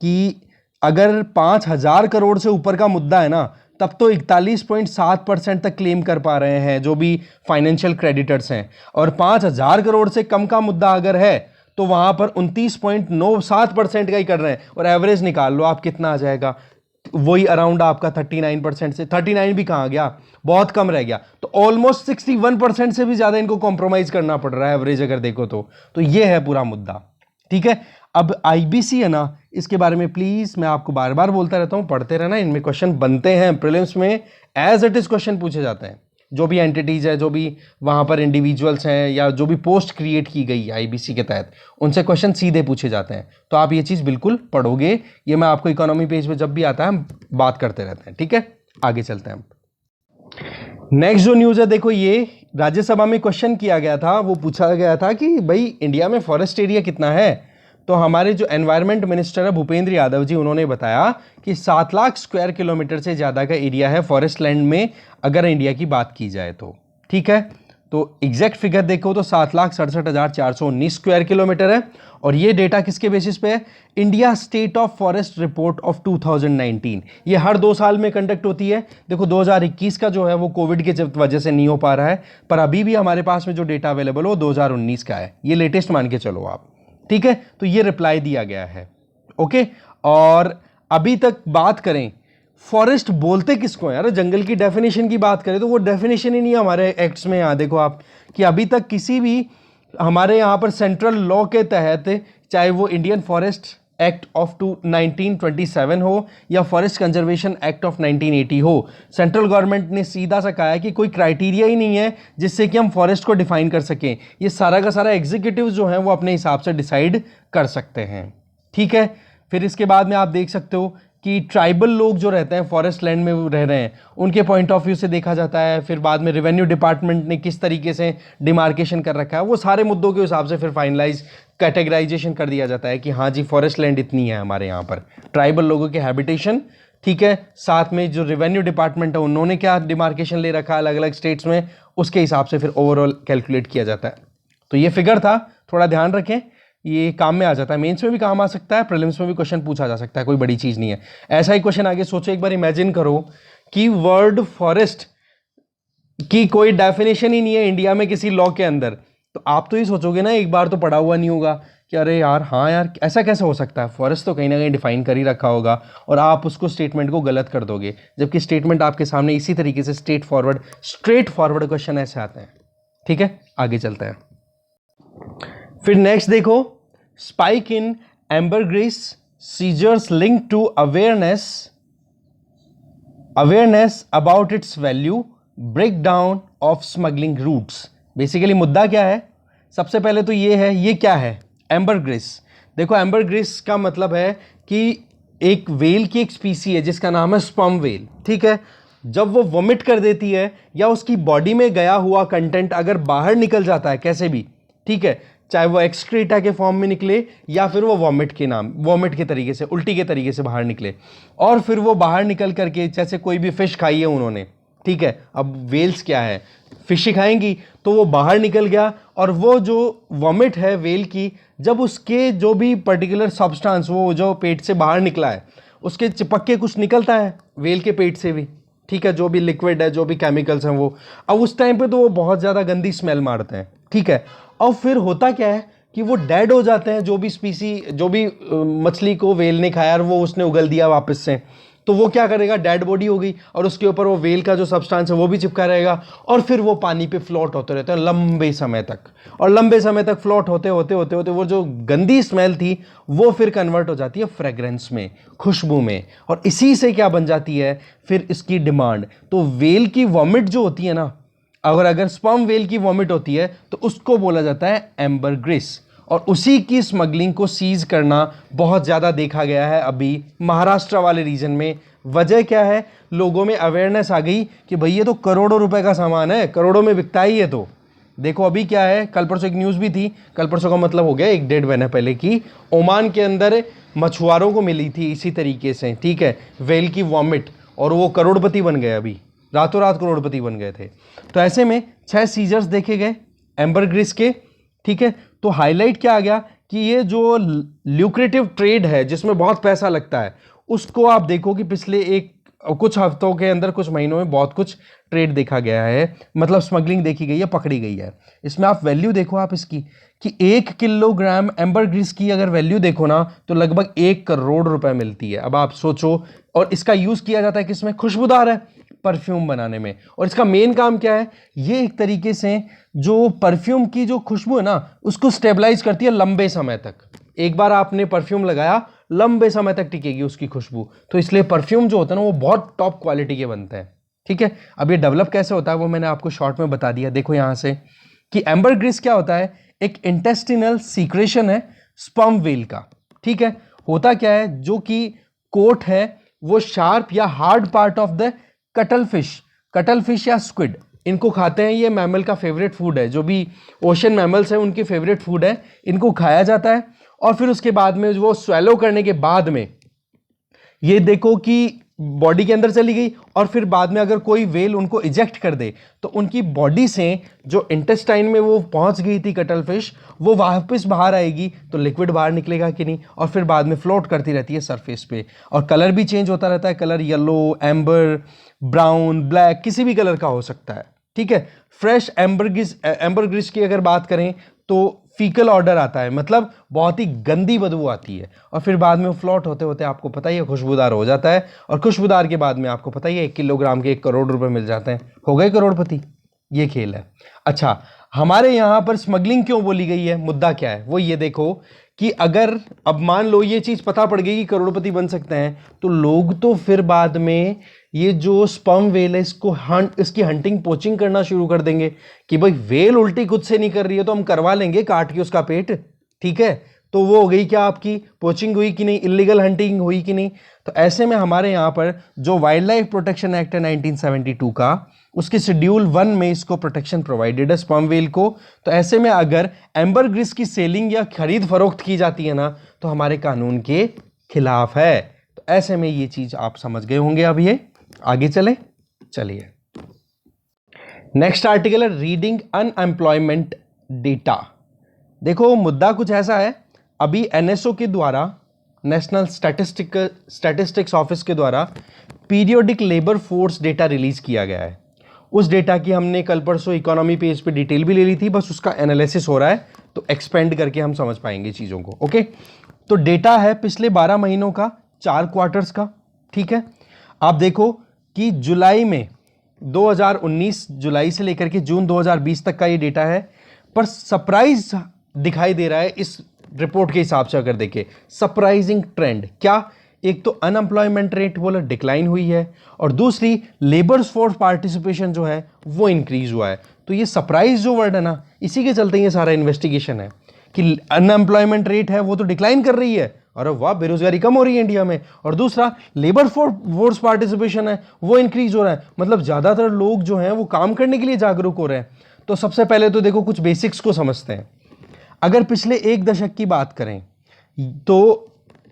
कि अगर 5,000 करोड़ से ऊपर का मुद्दा है ना तब तो 41.7% तक क्लेम कर पा रहे हैं जो भी फाइनेंशियल क्रेडिटर्स हैं, और 5,000 करोड़ से कम का मुद्दा अगर है तो वहाँ पर 29.97% का ही कर रहे हैं। और एवरेज निकाल लो आप कितना आ जाएगा, वही अराउंड आपका 39% से 39 भी कहाँ गया, बहुत कम रह गया। तो ऑलमोस्ट 61% से भी ज़्यादा इनको कॉम्प्रोमाइज़ करना पड़ रहा है एवरेज अगर देखो तो ये है पूरा मुद्दा। ठीक है, अब IBC है ना, इसके बारे में प्लीज मैं आपको बार बार बोलता रहता हूं, पढ़ते रहना, इनमें क्वेश्चन बनते हैं प्रीलिम्स में, एज इट इज क्वेश्चन पूछे जाते हैं। जो भी एंटिटीज है, जो भी वहां पर इंडिविजुअल्स हैं या जो भी पोस्ट क्रिएट की गई IBC के तहत, उनसे क्वेश्चन सीधे पूछे जाते हैं। तो आप ये चीज बिल्कुल पढ़ोगे, ये मैं आपको इकोनॉमी पेज पे जब भी आता है हम बात करते रहते हैं। ठीक है, आगे चलते हैं। नेक्स्ट जो न्यूज है देखो, ये राज्यसभा में क्वेश्चन किया गया था, वो पूछा गया था कि भाई इंडिया में फॉरेस्ट एरिया कितना है। तो हमारे जो एनवायरनमेंट मिनिस्टर है भूपेंद्र यादव जी, उन्होंने बताया कि 7 लाख स्क्वायर किलोमीटर से ज़्यादा का एरिया है फॉरेस्ट लैंड में अगर इंडिया की बात की जाए तो। ठीक है, तो एग्जैक्ट फिगर देखो तो 7,67,419 स्क्वायर किलोमीटर है। और ये डेटा किसके बेसिस पे है, India state of forest report of 2019। ये हर 2 साल में कंडक्ट होती है। देखो 2021 का जो है वो कोविड के वजह से नहीं हो पा रहा है, पर अभी भी हमारे पास में जो डेटा अवेलेबल हो 2019 का है, ये लेटेस्ट मान के चलो आप। ठीक है, तो ये रिप्लाई दिया गया है। ओके, और अभी तक बात करें फॉरेस्ट बोलते किसको है यार, जंगल की डेफिनेशन की बात करें तो वो डेफिनेशन ही नहीं है हमारे एक्ट्स में। यहाँ देखो आप कि अभी तक किसी भी हमारे यहाँ पर सेंट्रल लॉ के तहत, चाहे वो इंडियन फॉरेस्ट एक्ट ऑफ 1927 हो या फॉरेस्ट कंजर्वेशन एक्ट ऑफ 1980 हो, सेंट्रल गवर्नमेंट ने सीधा सा कहा है कि कोई क्राइटेरिया ही नहीं है जिससे कि हम फॉरेस्ट को डिफाइन कर सकें। ये सारा का सारा एग्जीक्यूटिव जो है वो अपने हिसाब से डिसाइड कर सकते हैं। ठीक है, फिर इसके बाद में आप देख सकते हो कि ट्राइबल लोग जो रहते हैं फॉरेस्ट लैंड में रह रहे हैं उनके पॉइंट ऑफ व्यू से देखा जाता है। फिर बाद में रेवेन्यू डिपार्टमेंट ने किस तरीके से डिमार्केशन कर रखा है, वो सारे मुद्दों के हिसाब से फिर फाइनलाइज कैटेगराइजेशन कर दिया जाता है कि हाँ जी फॉरेस्ट लैंड इतनी है हमारे यहाँ पर, ट्राइबल लोगों के हैबिटेशन। ठीक है, साथ में जो रेवेन्यू डिपार्टमेंट है उन्होंने क्या डिमार्केशन ले रखा है अलग अलग स्टेट्स में, उसके हिसाब से फिर ओवरऑल कैलकुलेट किया जाता है। तो ये फिगर था, थोड़ा ध्यान रखें, ये काम में आ जाता है, मेंस में भी काम आ सकता है, प्रीलिम्स में भी क्वेश्चन पूछा जा सकता है, कोई बड़ी चीज़ नहीं है। ऐसा ही क्वेश्चन आगे सोचो, एक बार इमेजिन करो कि वर्ड फॉरेस्ट की कोई डेफिनेशन ही नहीं है इंडिया में किसी लॉ के अंदर, तो आप तो ये सोचोगे ना, एक बार तो पढ़ा हुआ नहीं होगा कि अरे यार हाँ यार ऐसा कैसे हो सकता है, फॉरेस्ट तो कहीं ना कहीं डिफाइन कर ही रखा होगा, और आप उसको स्टेटमेंट को गलत कर दोगे, जबकि स्टेटमेंट आपके सामने इसी तरीके से स्ट्रेट फॉरवर्ड क्वेश्चन ऐसे आते हैं। ठीक है, आगे चलते हैं। फिर नेक्स्ट देखो, spike in ambergris seizures link to awareness about its value, break down of smuggling routes. Basically मुद्दा क्या है सबसे पहले तो ये है, ये क्या है? एम्बरग्रिस। देखो एम्बरग्रिस का मतलब है कि एक वेल की एक स्पीसी है जिसका नाम है स्पर्म वेल, ठीक है। जब वो वॉमिट कर देती है या उसकी बॉडी में गया हुआ कंटेंट अगर बाहर निकल जाता है कैसे भी, ठीक है, चाहे वो एक्सक्रीटा के फॉर्म में निकले या फिर वो वॉमिट के तरीके से, उल्टी के तरीके से बाहर निकले, और फिर वो बाहर निकल करके, जैसे कोई भी फिश खाई है उन्होंने, ठीक है, अब वेल्स क्या है, फिश ही खाएंगी, तो वो बाहर निकल गया, और वो जो वॉमिट है वेल की, जब उसके जो भी पर्टिकुलर सब्सटेंस वो जो पेट से बाहर निकला है उसके चिपक के कुछ निकलता है वेल के पेट से भी, ठीक है, जो भी लिक्विड है, जो भी केमिकल्स हैं वो, अब उस टाइम पे तो वो बहुत ज़्यादा गंदी स्मेल मारते हैं, ठीक है। और फिर होता क्या है कि वो डेड हो जाते हैं, जो भी स्पीसी, जो भी मछली को वेल ने खाया और वो उसने उगल दिया वापस से, तो वो क्या करेगा, डेड बॉडी हो गई और उसके ऊपर वो वेल का जो सब्सटेंस है वो भी चिपका रहेगा, और फिर वो पानी पे फ्लोट होते रहते हैं लंबे समय तक, और लंबे समय तक फ्लोट होते होते होते होते वो जो गंदी स्मेल थी वो फिर कन्वर्ट हो जाती है फ्रेग्रेंस में, खुशबू में, और इसी से क्या बन जाती है फिर इसकी डिमांड। तो वेल की वॉमिट जो होती है ना, अगर स्पर्म वेल की वॉमिट होती है तो उसको बोला जाता है एम्बरग्रिस, और उसी की स्मगलिंग को सीज करना बहुत ज़्यादा देखा गया है अभी महाराष्ट्र वाले रीजन में। वजह क्या है, लोगों में अवेयरनेस आ गई कि भाई ये तो करोड़ों रुपए का सामान है, करोड़ों में बिकता ही है। तो देखो अभी क्या है, कल परसों एक न्यूज़ भी थी, कल परसों का मतलब हो गया 1-1.5 महीने पहले की, ओमान के अंदर मछुआरों को मिली थी इसी तरीके से, ठीक है, वेल की वॉमिट, और वो करोड़पति बन गए, अभी रातों रात करोड़पति बन गए थे। तो ऐसे में 6 सीजर्स देखे गए एम्बरग्रिस के, ठीक है। तो हाईलाइट क्या आ गया कि ये जो ल्यूक्रेटिव ट्रेड है जिसमें बहुत पैसा लगता है, उसको आप देखो कि पिछले कुछ हफ्तों के अंदर, कुछ महीनों में बहुत कुछ ट्रेड देखा गया है, मतलब स्मगलिंग देखी गई है, पकड़ी गई है। इसमें आप वैल्यू देखो आप इसकी कि 1 किलोग्राम एम्बरग्रिस की अगर वैल्यू देखो ना तो लगभग 1 करोड़ रुपए मिलती है। अब आप सोचो, और इसका यूज किया जाता है किसमें, खुशबूदार है, परफ्यूम बनाने में। और इसका मेन काम क्या है, ये एक तरीके से जो परफ्यूम की जो खुशबू है ना उसको स्टेबलाइज करती है लंबे समय तक। एक बार आपने परफ्यूम लगाया, लंबे समय तक टिकेगी उसकी खुशबू, तो इसलिए परफ्यूम जो होता है ना वो बहुत टॉप क्वालिटी के बनते हैं, ठीक है। अब ये डेवलप कैसे होता है वो मैंने आपको शॉर्ट में बता दिया। देखो यहां से कि एम्बरग्रिस क्या होता है, एक इंटेस्टिनल सीक्रेशन है स्पर्म वेल का, ठीक है। होता क्या है, जो कि कोट है वो शार्प या hard part of the cuttle fish या स्क्विड, इनको खाते हैं। ये मैमल का फेवरेट फूड है, जो भी ओशन मैमल्स हैं उनके फेवरेट फूड है, इनको खाया जाता है। और फिर उसके बाद में वो स्वेलो करने के बाद में ये देखो कि बॉडी के अंदर चली गई, और फिर बाद में अगर कोई वेल उनको इजेक्ट कर दे तो उनकी बॉडी से जो इंटेस्टाइन में वो पहुंच गई थी कटल फिश, वो वापस बाहर आएगी, तो लिक्विड बाहर निकलेगा कि नहीं, और फिर बाद में फ्लोट करती रहती है सरफेस पे, और कलर भी चेंज होता रहता है, colour yellow, amber, brown, black, किसी भी कलर का हो सकता है, ठीक है। फ्रेश एम्बरग्रिस की अगर बात करें तो फीकल ऑर्डर आता है, मतलब बहुत ही गंदी बदबू आती है, और फिर बाद में फ्लोट होते होते आपको पता ही है खुशबूदार हो जाता है, और खुशबूदार के बाद में आपको पता ही है 1 किलोग्राम के 1 करोड़ रुपए मिल जाते हैं, हो गए करोड़पति। ये खेल है। अच्छा, हमारे यहां पर स्मगलिंग क्यों बोली गई है, मुद्दा क्या है, वो ये देखो कि अगर अब मान लो ये चीज पता पड़ गई कि करोड़पति बन सकते हैं, तो लोग तो फिर बाद में ये जो स्पर्म वेल है इसकी हंटिंग पोचिंग करना शुरू कर देंगे कि भाई वेल उल्टी खुद से नहीं कर रही है तो हम करवा लेंगे काट के उसका पेट, ठीक है। तो वो हो गई क्या, आपकी पोचिंग हुई कि नहीं, इलीगल हंटिंग हुई कि नहीं। तो ऐसे में हमारे यहाँ पर जो वाइल्ड लाइफ प्रोटेक्शन एक्ट है 1972 का, उसके शेड्यूल 1 में इसको प्रोटेक्शन प्रोवाइडेड है स्पर्म वेल को। तो ऐसे में अगर एम्बरग्रिस की सेलिंग या खरीद फरोख्त की जाती है ना तो हमारे कानून के खिलाफ है। तो ऐसे में ये चीज आप समझ गए होंगे। अब ये आगे चलिए नेक्स्ट आर्टिकल है रीडिंग अनएम्प्लॉयमेंट डेटा। देखो मुद्दा कुछ ऐसा है, अभी एनएसओ के द्वारा, नेशनल स्टैटिस्टिक्स ऑफिस के द्वारा periodic labour force data release किया गया है। उस डेटा की हमने कल परसों इकोनॉमी पेज पे डिटेल भी ले ली थी, बस उसका एनालिसिस हो रहा है, तो एक्सपेंड करके हम समझ पाएंगे चीज़ों को। ओके, तो डेटा है पिछले 12 महीनों का, 4 क्वार्टर्स का, ठीक है। आप देखो कि जुलाई में 2019 जुलाई से लेकर के जून 2020 तक का ये डेटा है, पर सरप्राइज दिखाई दे रहा है इस रिपोर्ट के हिसाब से। अगर देखें सरप्राइजिंग ट्रेंड क्या, एक तो अनएम्प्लॉयमेंट रेट वो डिक्लाइन हुई है, और दूसरी लेबर फोर्स पार्टिसिपेशन जो है वो इंक्रीज हुआ है। तो ये सरप्राइज जो वर्ड है ना, इसी के चलते ये सारा इन्वेस्टिगेशन है कि अनएम्प्लॉयमेंट रेट है वो तो डिक्लाइन कर रही है, और वाह बेरोजगारी कम हो रही है इंडिया में, और दूसरा लेबर फोर्स पार्टिसिपेशन है वो इंक्रीज हो रहा है, मतलब ज्यादातर लोग जो हैं वो काम करने के लिए जागरूक हो रहे हैं। तो सबसे पहले तो देखो कुछ बेसिक्स को समझते हैं। अगर पिछले एक दशक की बात करें तो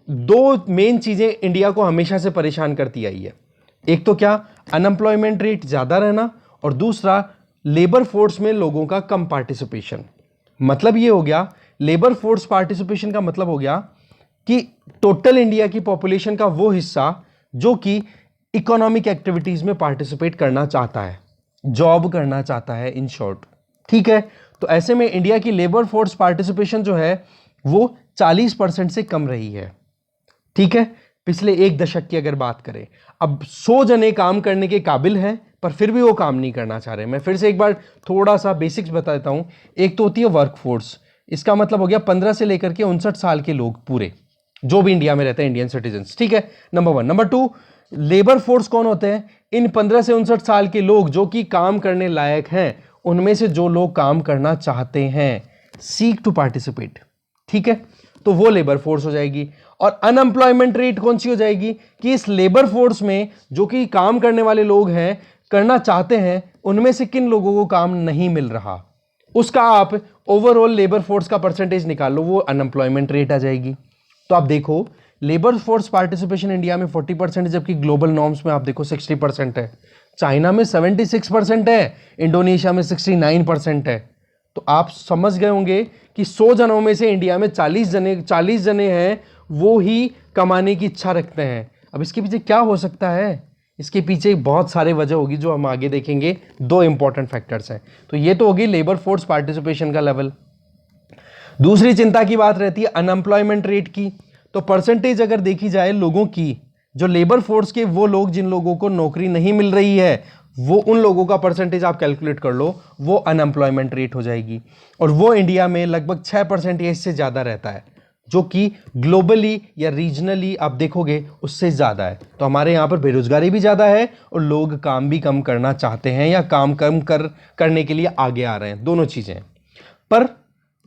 दो मेन चीजें इंडिया को हमेशा से परेशान करती आई है। एक तो क्या, अनएम्प्लॉयमेंट रेट ज्यादा रहना, और दूसरा लेबर फोर्स में लोगों का कम पार्टिसिपेशन। मतलब ये हो गया, लेबर फोर्स पार्टिसिपेशन का मतलब हो गया कि टोटल इंडिया की पॉपुलेशन का वो हिस्सा जो कि इकोनॉमिक एक्टिविटीज में पार्टिसिपेट करना चाहता है, जॉब करना चाहता है, इन शॉर्ट। ठीक है, तो ऐसे में इंडिया की लेबर फोर्स पार्टिसिपेशन जो है वो 40% से कम रही है। ठीक है, पिछले एक दशक की अगर बात करें, अब 100 जने काम करने के काबिल हैं पर फिर भी वो काम नहीं करना चाह रहे। मैं फिर से एक बार थोड़ा सा बेसिक्स बता देता हूं। एक तो होती है वर्क फोर्स, इसका मतलब हो गया 15 से लेकर के 59 साल के लोग पूरे, जो भी इंडिया में रहते हैं, इंडियन सिटीजन्स। ठीक है, नंबर 1। नंबर 2, लेबर फोर्स कौन होते हैं? इन 15 से 59 साल के लोग जो कि काम करने लायक हैं, उनमें से जो लोग काम करना चाहते हैं, सीक टू पार्टिसिपेट। ठीक है, तो वो लेबर फोर्स हो जाएगी। और अनएम्प्लॉयमेंट रेट कौन सी हो जाएगी कि इस लेबर फोर्स में जो कि काम करने वाले लोग हैं, करना चाहते हैं, उनमें से किन लोगों को काम नहीं मिल रहा, उसका आप ओवरऑल लेबर फोर्स का परसेंटेज निकाल लो, वो अनएम्प्लॉयमेंट रेट आ जाएगी। तो आप देखो, लेबर फोर्स पार्टिसिपेशन इंडिया में 40% है, जबकि ग्लोबल नॉर्म्स में आप देखो 60% है। चाइना में 76% है, इंडोनेशिया में 69% है। तो आप समझ गए होंगे कि 100 जनों में से इंडिया में 40 जने हैं वो ही कमाने की इच्छा रखते हैं। अब इसके पीछे क्या हो सकता है? इसके पीछे बहुत सारे वजह होगी जो हम आगे देखेंगे। दो इंपॉर्टेंट फैक्टर्स हैं। तो ये तो होगी लेबर फोर्स पार्टिसिपेशन का लेवल। दूसरी चिंता की बात रहती है अनएम्प्लॉयमेंट रेट की। तो परसेंटेज अगर देखी जाए लोगों की, जो लेबर फोर्स के वो लोग जिन लोगों को नौकरी नहीं मिल रही है, वो उन लोगों का परसेंटेज आप कैलकुलेट कर लो, वो अनएम्प्लॉयमेंट रेट हो जाएगी। और वो इंडिया में लगभग 6% या इससे ज्यादा रहता है, जो कि ग्लोबली या रीजनली आप देखोगे उससे ज्यादा है। तो हमारे यहां पर बेरोजगारी भी ज्यादा है और लोग काम भी कम करना चाहते हैं या काम कम करने के लिए आगे आ रहे हैं, दोनों चीजें। पर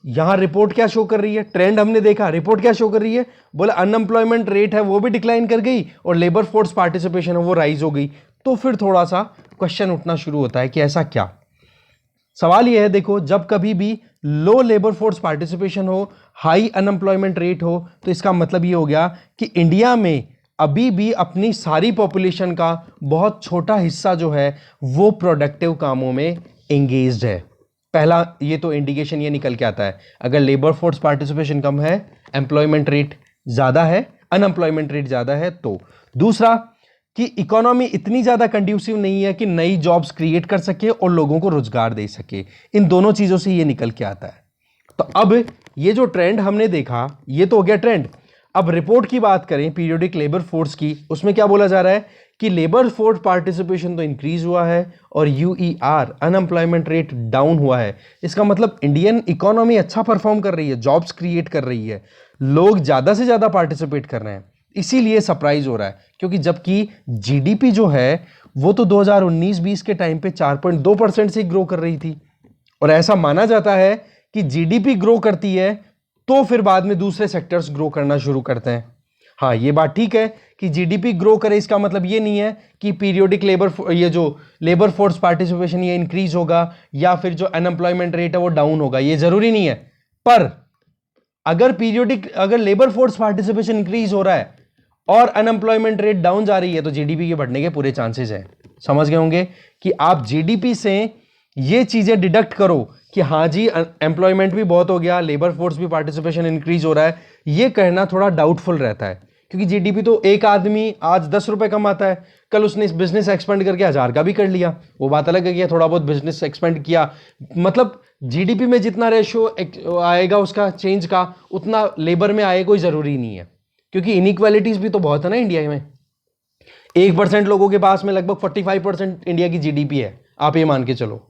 यहां रिपोर्ट क्या शो कर रही है? ट्रेंड हमने देखा, रिपोर्ट क्या शो कर रही है? बोला अनएम्प्लॉयमेंट रेट है वो भी डिक्लाइन कर गई और लेबर फोर्स पार्टिसिपेशन है वो राइज हो गई। तो फिर थोड़ा सा क्वेश्चन उठना शुरू होता है कि ऐसा क्या? सवाल यह है, देखो, जब कभी भी लो लेबर फोर्स पार्टिसिपेशन हो, हाई अनएम्प्लॉयमेंट रेट हो, तो इसका मतलब यह हो गया कि इंडिया में अभी भी अपनी सारी पॉपुलेशन का बहुत छोटा हिस्सा जो है वो प्रोडक्टिव कामों में एंगेज्ड है। पहला ये तो इंडिकेशन ये निकल के आता है, अगर लेबर फोर्स पार्टिसिपेशन कम है, एम्प्लॉयमेंट रेट ज्यादा है, अनएम्प्लॉयमेंट रेट ज्यादा है। तो दूसरा कि इकोनॉमी इतनी ज्यादा कंड्यूसिव नहीं है कि नई जॉब्स क्रिएट कर सके और लोगों को रोजगार दे सके। इन दोनों चीजों से ये निकल के आता है। तो अब ये जो ट्रेंड हमने देखा, ये तो हो गया ट्रेंड। अब रिपोर्ट की बात करें पीरियोडिक लेबर फोर्स की, उसमें क्या बोला जा रहा है कि लेबर फोर्स पार्टिसिपेशन तो इंक्रीज हुआ है और यूईआर अनएम्प्लॉयमेंट रेट डाउन हुआ है। इसका मतलब इंडियन इकोनॉमी अच्छा परफॉर्म कर रही है, जॉब्स क्रिएट कर रही है, लोग ज्यादा से ज्यादा पार्टिसिपेट कर रहे हैं। इसीलिए सरप्राइज हो रहा है, क्योंकि जबकि जीडीपी जो है वो तो 2019-20 के टाइम पे 4.2% से ग्रो कर रही थी, और ऐसा माना जाता है कि जीडीपी ग्रो करती है तो फिर बाद में दूसरे सेक्टर्स ग्रो करना शुरू करते हैं। हाँ, ये बात ठीक है कि जीडीपी ग्रो करे, इसका मतलब ये नहीं है कि पीरियोडिक ये जो लेबर फोर्स पार्टिसिपेशन ये इंक्रीज होगा या फिर जो अनएम्प्लॉयमेंट रेट है वो डाउन होगा, ये जरूरी नहीं है। पर अगर लेबर फोर्स पार्टिसिपेशन इंक्रीज हो रहा है और अनएम्प्लॉयमेंट रेट डाउन जा रही है, तो जीडीपी के बढ़ने के पूरे चांसेस हैं। समझ गए होंगे कि आप जीडीपी से ये चीजें डिडक्ट करो कि हाँ जी एम्प्लॉयमेंट भी बहुत हो गया, लेबर फोर्स भी पार्टिसिपेशन इंक्रीज हो रहा है, ये कहना थोड़ा डाउटफुल रहता है। क्योंकि जीडीपी तो एक आदमी आज 10 रुपए कमाता है, कल उसने इस बिजनेस एक्सपेंड करके 1000 का भी कर लिया, वो बात अलग है कि थोड़ा बहुत बिजनेस एक्सपेंड किया, मतलब जीडीपी में जितना रेशियो आएगा उसका चेंज का, उतना लेबर में आए कोई जरूरी नहीं है। क्योंकि इनइक्वालिटीज भी तो बहुत है ना इंडिया में। 1% लोगों के पास में लगभग 45% इंडिया की जीडीपी है, आप ये मान के चलो,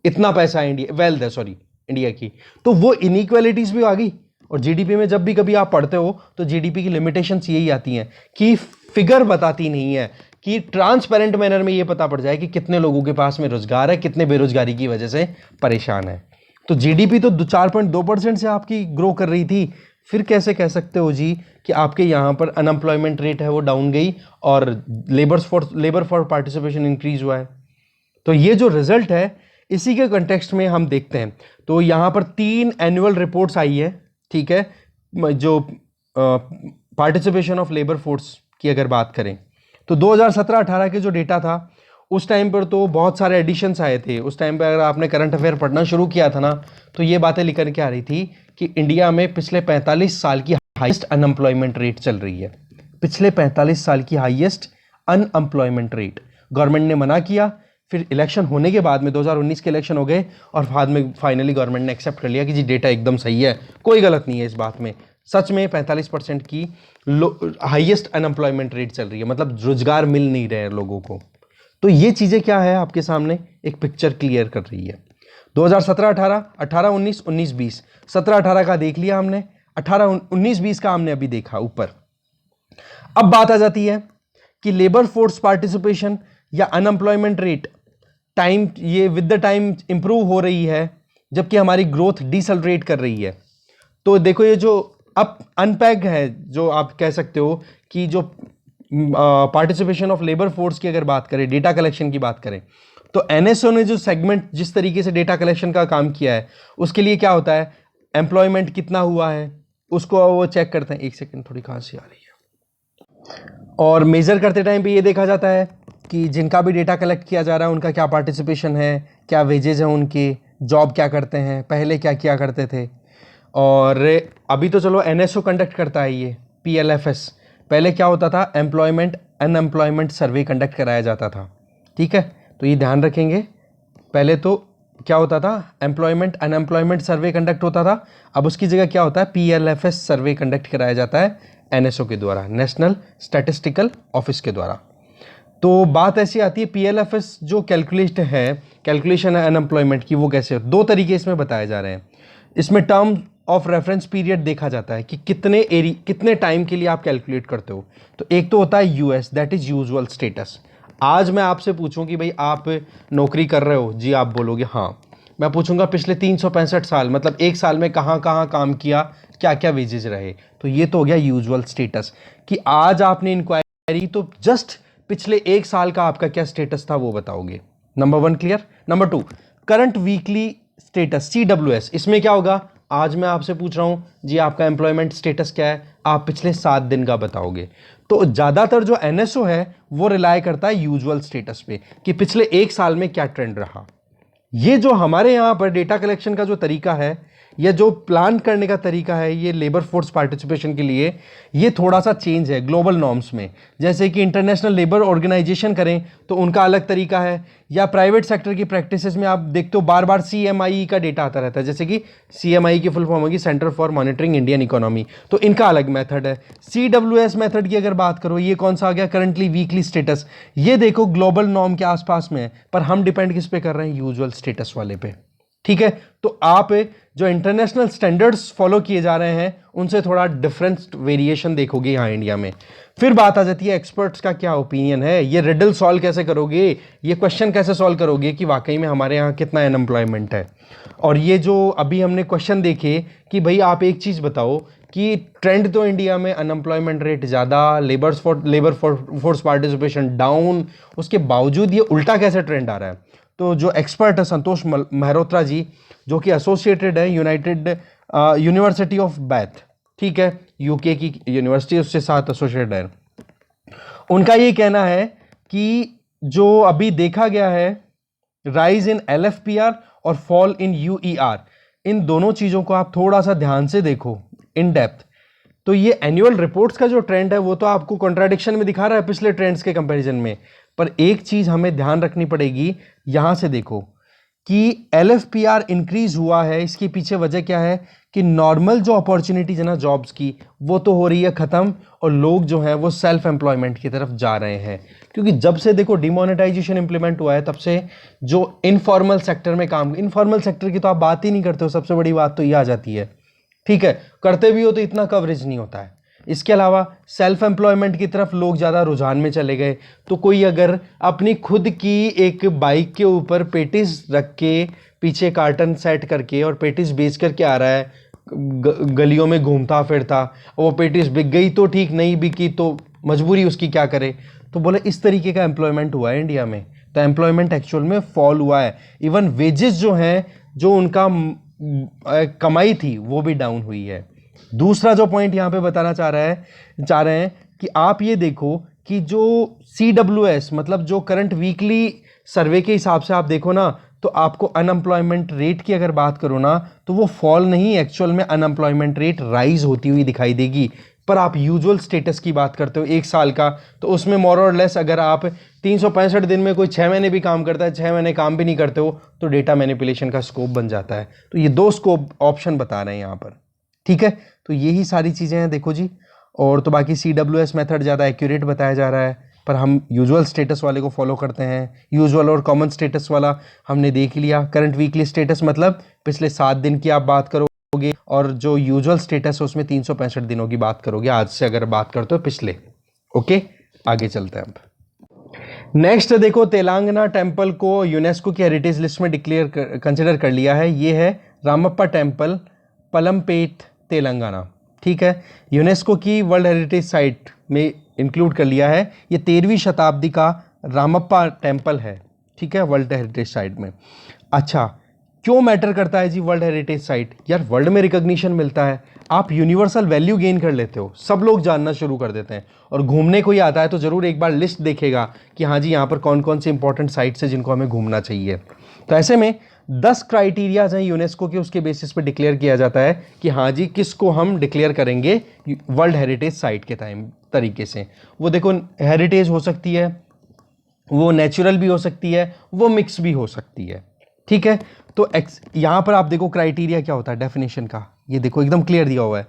इतना पैसा है इंडिया, वेल्थ है सॉरी इंडिया की। तो वो इनइक्वालिटीज भी आ गई। और जीडीपी में जब भी कभी आप पढ़ते हो तो जीडीपी की लिमिटेशंस यही आती हैं कि फिगर बताती नहीं है, कि ट्रांसपेरेंट मैनर में ये पता पड़ जाए कि कितने लोगों के पास में रोजगार है, कितने बेरोजगारी की वजह से परेशान है। तो जीडीपी तो 4.2% से आपकी ग्रो कर रही थी, फिर कैसे कह सकते हो जी कि आपके यहाँ पर अनएम्प्लॉयमेंट रेट है वो डाउन गई और लेबर फॉर पार्टिसिपेशन इंक्रीज हुआ है। तो ये जो रिजल्ट है इसी के कंटेक्स्ट में हम देखते हैं। तो यहाँ पर 3 एनुअल रिपोर्ट्स आई है, ठीक है, जो पार्टिसिपेशन ऑफ लेबर फोर्स की अगर बात करें तो 2017-18 के जो डेटा था उस टाइम पर तो बहुत सारे एडिशंस आए थे। उस टाइम पर अगर आपने करंट अफेयर पढ़ना शुरू किया था ना तो ये बातें लिखकर के आ रही थी कि इंडिया में पिछले 45 साल की हाईएस्ट अनएम्प्लॉयमेंट रेट चल रही है। पिछले 45 साल की हाईएस्ट अनएम्प्लॉयमेंट रेट। गवर्नमेंट ने मना किया, फिर इलेक्शन होने के बाद में 2019 के इलेक्शन हो गए और बाद में फाइनली गवर्नमेंट ने एक्सेप्ट कर लिया कि जी डेटा एकदम सही है, कोई गलत नहीं है इस बात में। सच में 45% की हाईएस्ट अनएम्प्लॉयमेंट रेट चल रही है, मतलब रोजगार मिल नहीं रहे हैं लोगों को। तो ये चीजें क्या है आपके सामने एक पिक्चर क्लियर कर रही है। 2017-18, 18-19, 19-20, 17-18 का देख लिया हमने, 18-19-20 का हमने अभी देखा ऊपर। अब बात आ जाती है कि लेबर फोर्स पार्टिसिपेशन या अनएम्प्लॉयमेंट रेट टाइम, ये विद द टाइम इंप्रूव हो रही है जबकि हमारी ग्रोथ डिसलरेट कर रही है। तो देखो ये जो अब अनपैक है, जो आप कह सकते हो कि जो पार्टिसिपेशन ऑफ लेबर फोर्स की अगर बात करें, डेटा कलेक्शन की बात करें, तो एनएसओ ने जो सेगमेंट जिस तरीके से डेटा कलेक्शन का काम किया है उसके लिए क्या होता है, एम्प्लॉयमेंट कितना हुआ है उसको वो चेक करते हैं। एक सेकंड, थोड़ी खांसी आ रही है। और मेजर करते टाइम पे ये देखा जाता है कि जिनका भी डेटा कलेक्ट किया जा रहा है उनका क्या पार्टिसिपेशन है, क्या वेजेज हैं उनके, जॉब क्या करते हैं, पहले क्या किया करते थे। और अभी तो चलो एनएसओ कंडक्ट करता है ये पीएलएफएस, पहले क्या होता था, एम्प्लॉयमेंट अनएम्प्लॉयमेंट सर्वे कंडक्ट कराया जाता था, ठीक है। तो ये ध्यान रखेंगे, पहले तो क्या होता था, एम्प्लॉयमेंट अनएम्प्लॉयमेंट सर्वे कंडक्ट होता था, अब उसकी जगह क्या होता है, पीएलएफएस सर्वे कंडक्ट कराया जाता है एनएसओ के द्वारा, नेशनल स्टैटिस्टिकल ऑफिस के द्वारा। तो बात ऐसी आती है, पीएलएफएस जो कैलकुलेशन है अनएम्प्लॉयमेंट की, वो कैसे, 2 तरीके इसमें बताए जा रहे हैं। इसमें टर्म ऑफ रेफरेंस पीरियड देखा जाता है कि कितने टाइम के लिए आप कैलकुलेट करते हो। तो एक तो होता है US, that is usual status. आज मैं आपसे पूछूं कि भाई आप नौकरी कर रहे हो जी, आप बोलोगे हाँ। मैं पूछूंगा पिछले 365 साल, मतलब एक साल में कहाँ कहाँ काम किया, क्या क्या वेजेज रहे, तो ये तो हो गया यूजुअल स्टेटस कि आज आपने इंक्वायरी, तो जस्ट पिछले एक साल का आपका क्या स्टेटस था वो बताओगे। Number 1 clear. Number 2, current weekly status, CWS। इसमें क्या होगा, आज मैं आपसे पूछ रहा हूं जी आपका एम्प्लॉयमेंट स्टेटस क्या है, आप पिछले 7 दिन का बताओगे। तो ज्यादातर जो एनएसओ है वो रिलाय करता है यूजुअल स्टेटस पे कि पिछले एक साल में क्या ट्रेंड रहा। ये जो हमारे यहां पर डेटा कलेक्शन का जो तरीका है या जो प्लान करने का तरीका है ये लेबर फोर्स पार्टिसिपेशन के लिए, ये थोड़ा सा चेंज है ग्लोबल नॉर्म्स में। जैसे कि इंटरनेशनल लेबर ऑर्गेनाइजेशन करें तो उनका अलग तरीका है, या प्राइवेट सेक्टर की प्रैक्टिसेस में आप देखते हो बार बार CMI का डेटा आता रहता है, जैसे कि CMI की फुल फॉर्म होगी centre for monitoring Indian economy, तो इनका अलग मेथड है। CWS मेथड की अगर बात करो, ये कौन सा आ गया, करंटली वीकली स्टेटस। ये देखो ग्लोबल नॉर्म के आसपास में है, पर हम डिपेंड किस पे कर रहे हैं, यूजुअल स्टेटस वाले पे, ठीक है। तो आप जो इंटरनेशनल स्टैंडर्ड्स फॉलो किए जा रहे हैं उनसे थोड़ा डिफरेंट वेरिएशन देखोगे यहाँ इंडिया में। फिर बात आ जाती है एक्सपर्ट्स का क्या ओपिनियन है, ये रिडल सॉल्व कैसे करोगे, ये क्वेश्चन कैसे सॉल्व करोगे कि वाकई में हमारे यहाँ कितना अनएम्प्लॉयमेंट है। और ये जो अभी हमने क्वेश्चन देखे कि भाई आप एक चीज़ बताओ कि ट्रेंड तो इंडिया में अनएम्प्लॉयमेंट रेट ज़्यादा, लेबर फोर्स पार्टिसिपेशन डाउन, उसके बावजूद ये उल्टा कैसे ट्रेंड आ रहा है। तो जो एक्सपर्ट है संतोष मेहरोत्रा जी, जो कि एसोसिएटेड है यूनिवर्सिटी ऑफ बैथ, ठीक है, यूके की यूनिवर्सिटी, उससे साथ एसोसिएटेड है। उनका ये कहना है कि जो अभी देखा गया है राइज इन LFPR और फॉल इन UER, इन दोनों चीजों को आप थोड़ा सा ध्यान से देखो इन डेप्थ, तो ये एनुअल रिपोर्ट्स का जो ट्रेंड है वो तो आपको कॉन्ट्राडिक्शन में दिखा रहा है पिछले ट्रेंड्स के कंपैरिजन में। पर एक चीज हमें ध्यान रखनी पड़ेगी, यहां से देखो कि LFPR इंक्रीज हुआ है, इसके पीछे वजह क्या है कि नॉर्मल जो अपॉर्चुनिटीज है ना जॉब्स की, वो तो हो रही है खत्म और लोग जो है वो सेल्फ एम्प्लॉयमेंट की तरफ जा रहे हैं। क्योंकि जब से देखो डिमोनेटाइजेशन इंप्लीमेंट हुआ है तब से जो इनफॉर्मल सेक्टर में काम, इनफॉर्मल सेक्टर की तो आप बात ही नहीं करते हो, सबसे बड़ी बात तो ये आ जाती है, ठीक है, करते भी हो तो इतना कवरेज नहीं होता है। इसके अलावा सेल्फ एम्प्लॉयमेंट की तरफ लोग ज़्यादा रुझान में चले गए। तो कोई अगर अपनी खुद की एक बाइक के ऊपर पेटिस रख के पीछे कार्टन सेट करके और पेटिस बेच करके आ रहा है, गलियों में घूमता फिरता, वो पेटिस बिक गई तो ठीक, नहीं बिकी तो मजबूरी उसकी क्या करे। तो बोले इस तरीके का एम्प्लॉयमेंट हुआ है इंडिया में। तो एम्प्लॉयमेंट एक्चुअल में फॉल हुआ है। इवन वेजेस जो हैं, जो उनका कमाई थी, वो भी डाउन हुई है। दूसरा जो पॉइंट यहाँ पे बताना चाह रहे हैं कि आप ये देखो कि जो CWS मतलब जो करंट वीकली सर्वे के हिसाब से आप देखो ना, तो आपको अनएम्प्लॉयमेंट रेट की अगर बात करो ना, तो वो फॉल नहीं, एक्चुअल में अनएम्प्लॉयमेंट रेट राइज होती हुई दिखाई देगी। पर आप यूजुअल स्टेटस की बात करते हो 1 साल का, तो उसमें मोर और लेस अगर आप 365 दिन में कोई 6 महीने भी काम करता है, 6 महीने काम भी नहीं करते हो, तो डेटा मैनिपुलेशन का स्कोप बन जाता है। तो ये 2 स्कोप ऑप्शन बता रहे हैं यहाँ पर, ठीक है। तो यही सारी चीज़ें हैं, देखो जी। और तो बाकी CWS मेथड ज़्यादा एक्यूरेट बताया जा रहा है, पर हम यूजुअल स्टेटस वाले को फॉलो करते हैं। यूजुअल और कॉमन स्टेटस वाला हमने देख लिया। करंट वीकली स्टेटस मतलब पिछले 7 दिन की आप बात करोगे, और जो यूजुअल स्टेटस है उसमें 365 दिनों की बात करोगे, आज से अगर बात करते हो पिछले। ओके, आगे चलते हैं अब। नेक्स्ट देखो, तेलंगाना टेम्पल को यूनेस्को की हेरिटेज लिस्ट में कंसिडर कर लिया है। ये है रामप्पा टेम्पल, पलमपेट, तेलंगाना, ठीक है। यूनेस्को की वर्ल्ड हेरिटेज साइट में इंक्लूड कर लिया है। ये 13वीं शताब्दी का रामप्पा टेम्पल है, ठीक है, वर्ल्ड हेरिटेज साइट में। अच्छा, क्यों मैटर करता है जी वर्ल्ड हेरिटेज साइट? यार वर्ल्ड में रिकॉग्निशन मिलता है, आप यूनिवर्सल वैल्यू गेन कर लेते हो, सब लोग जानना शुरू कर देते हैं। और घूमने कोई आता है तो ज़रूर एक बार लिस्ट देखेगा कि हाँ जी यहाँ पर कौन कौन से इंपॉर्टेंट साइट्स हैं जिनको हमें घूमना चाहिए। तो ऐसे में 10 क्राइटेरियाज हैं यूनेस्को के, उसके बेसिस पे डिक्लेयर किया जाता है कि हाँ जी किसको हम डिक्लेयर करेंगे वर्ल्ड हेरिटेज साइट के तरीके से। वो देखो, हेरिटेज हो सकती है, वो नेचुरल भी हो सकती है, वो मिक्स भी हो सकती है, ठीक है। तो यहाँ पर आप देखो क्राइटेरिया क्या होता है डेफिनेशन का, ये देखो एकदम क्लियर दिया हुआ है।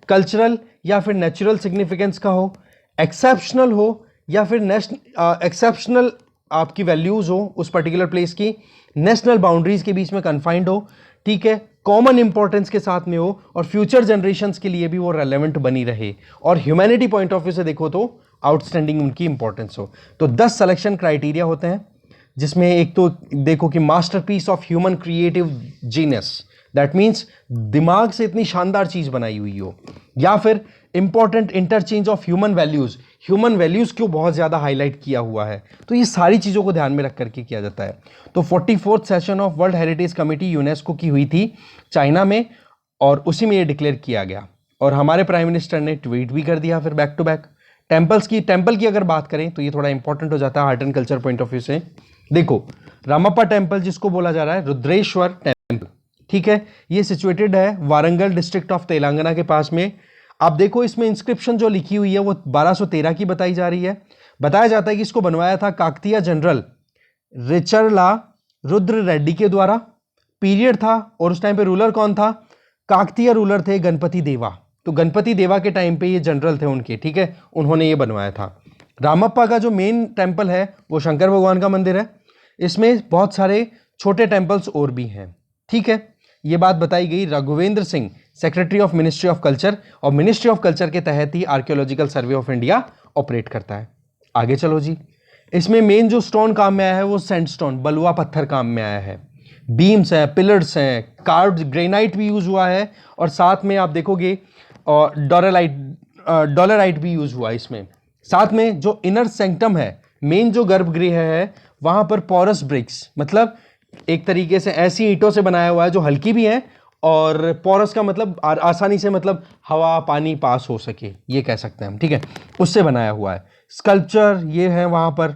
कल्चरल या फिर नेचुरल सिग्निफिकेंस का हो, एक्सेप्शनल हो, या फिर एक्सेप्शनल आपकी वैल्यूज हो उस पर्टिकुलर प्लेस की, नेशनल बाउंड्रीज के बीच में कन्फाइंड हो, ठीक है, कॉमन इंपॉर्टेंस के साथ में हो, और फ्यूचर जनरेशंस के लिए भी वो रेलेवेंट बनी रहे, और ह्यूमैनिटी पॉइंट ऑफ व्यू से देखो तो आउटस्टैंडिंग उनकी इंपॉर्टेंस हो। तो 10 सिलेक्शन क्राइटेरिया होते हैं, जिसमें एक तो देखो कि masterpiece of human creative genius, that means दिमाग से इतनी शानदार चीज बनाई हुई हो, या फिर important interchange of human values क्यों बहुत ज्यादा हाईलाइट किया हुआ है। तो ये सारी चीजों को ध्यान में रख करके किया जाता है। तो 44th session of world heritage committee UNESCO की हुई थी चाइना में, और उसी में ये डिक्लेयर किया गया। और हमारे प्राइम मिनिस्टर ने ट्वीट भी कर दिया फिर बैक टू बैक। टेम्पल की अगर बात करें तो ये थोड़ा इंपॉर्टेंट हो जाता है art and culture point of view से। देखो, रामप्पा टेम्पल जिसको बोला जा रहा है रुद्रेश्वर टेम्पल, ठीक है, ये सिचुएटेड है वारंगल डिस्ट्रिक्ट ऑफ तेलंगाना के पास में। आप देखो इसमें इंस्क्रिप्शन जो लिखी हुई है वो 1213 की बताई जा रही है। बताया जाता है कि इसको बनवाया था काकतीय जनरल रिचरला रुद्र रेड्डी के द्वारा। पीरियड था, और उस टाइम पे रूलर कौन था? काकतीय रूलर थे गणपति देवा। तो गणपति देवा के टाइम पे ये जनरल थे उनके, ठीक है, उन्होंने ये बनवाया था। रामप्पा का जो मेन टेम्पल है वो शंकर भगवान का मंदिर है। इसमें बहुत सारे छोटे टेम्पल्स और भी हैं, ठीक है। ये बात बताई गई Raghuvendra Singh, secretary of ministry of culture, और मिनिस्ट्री ऑफ कल्चर के तहत ही archaeological survey of India operate करता है। आगे चलो जी, इसमें मेन जो स्टोन काम में आया है वो सैंडस्टोन, बलुआ पत्थर काम में आया है। बीम्स हैं, पिलर्स हैं, कार्व्ड ग्रेनाइट भी यूज हुआ है, और साथ में आप देखोगे और डॉलराइट भी यूज हुआ है इसमें। साथ में जो इनर सेंक्टम है, मेन जो गर्भगृह है, वहां पर पोरस ब्रिक्स, मतलब एक तरीके से ऐसी ईंटों से बनाया हुआ है जो हल्की भी है, और पोरस का मतलब आसानी से मतलब हवा पानी पास हो सके, ये कह सकते हैं हम, ठीक है, उससे बनाया हुआ है। स्कल्पचर ये है वहां पर,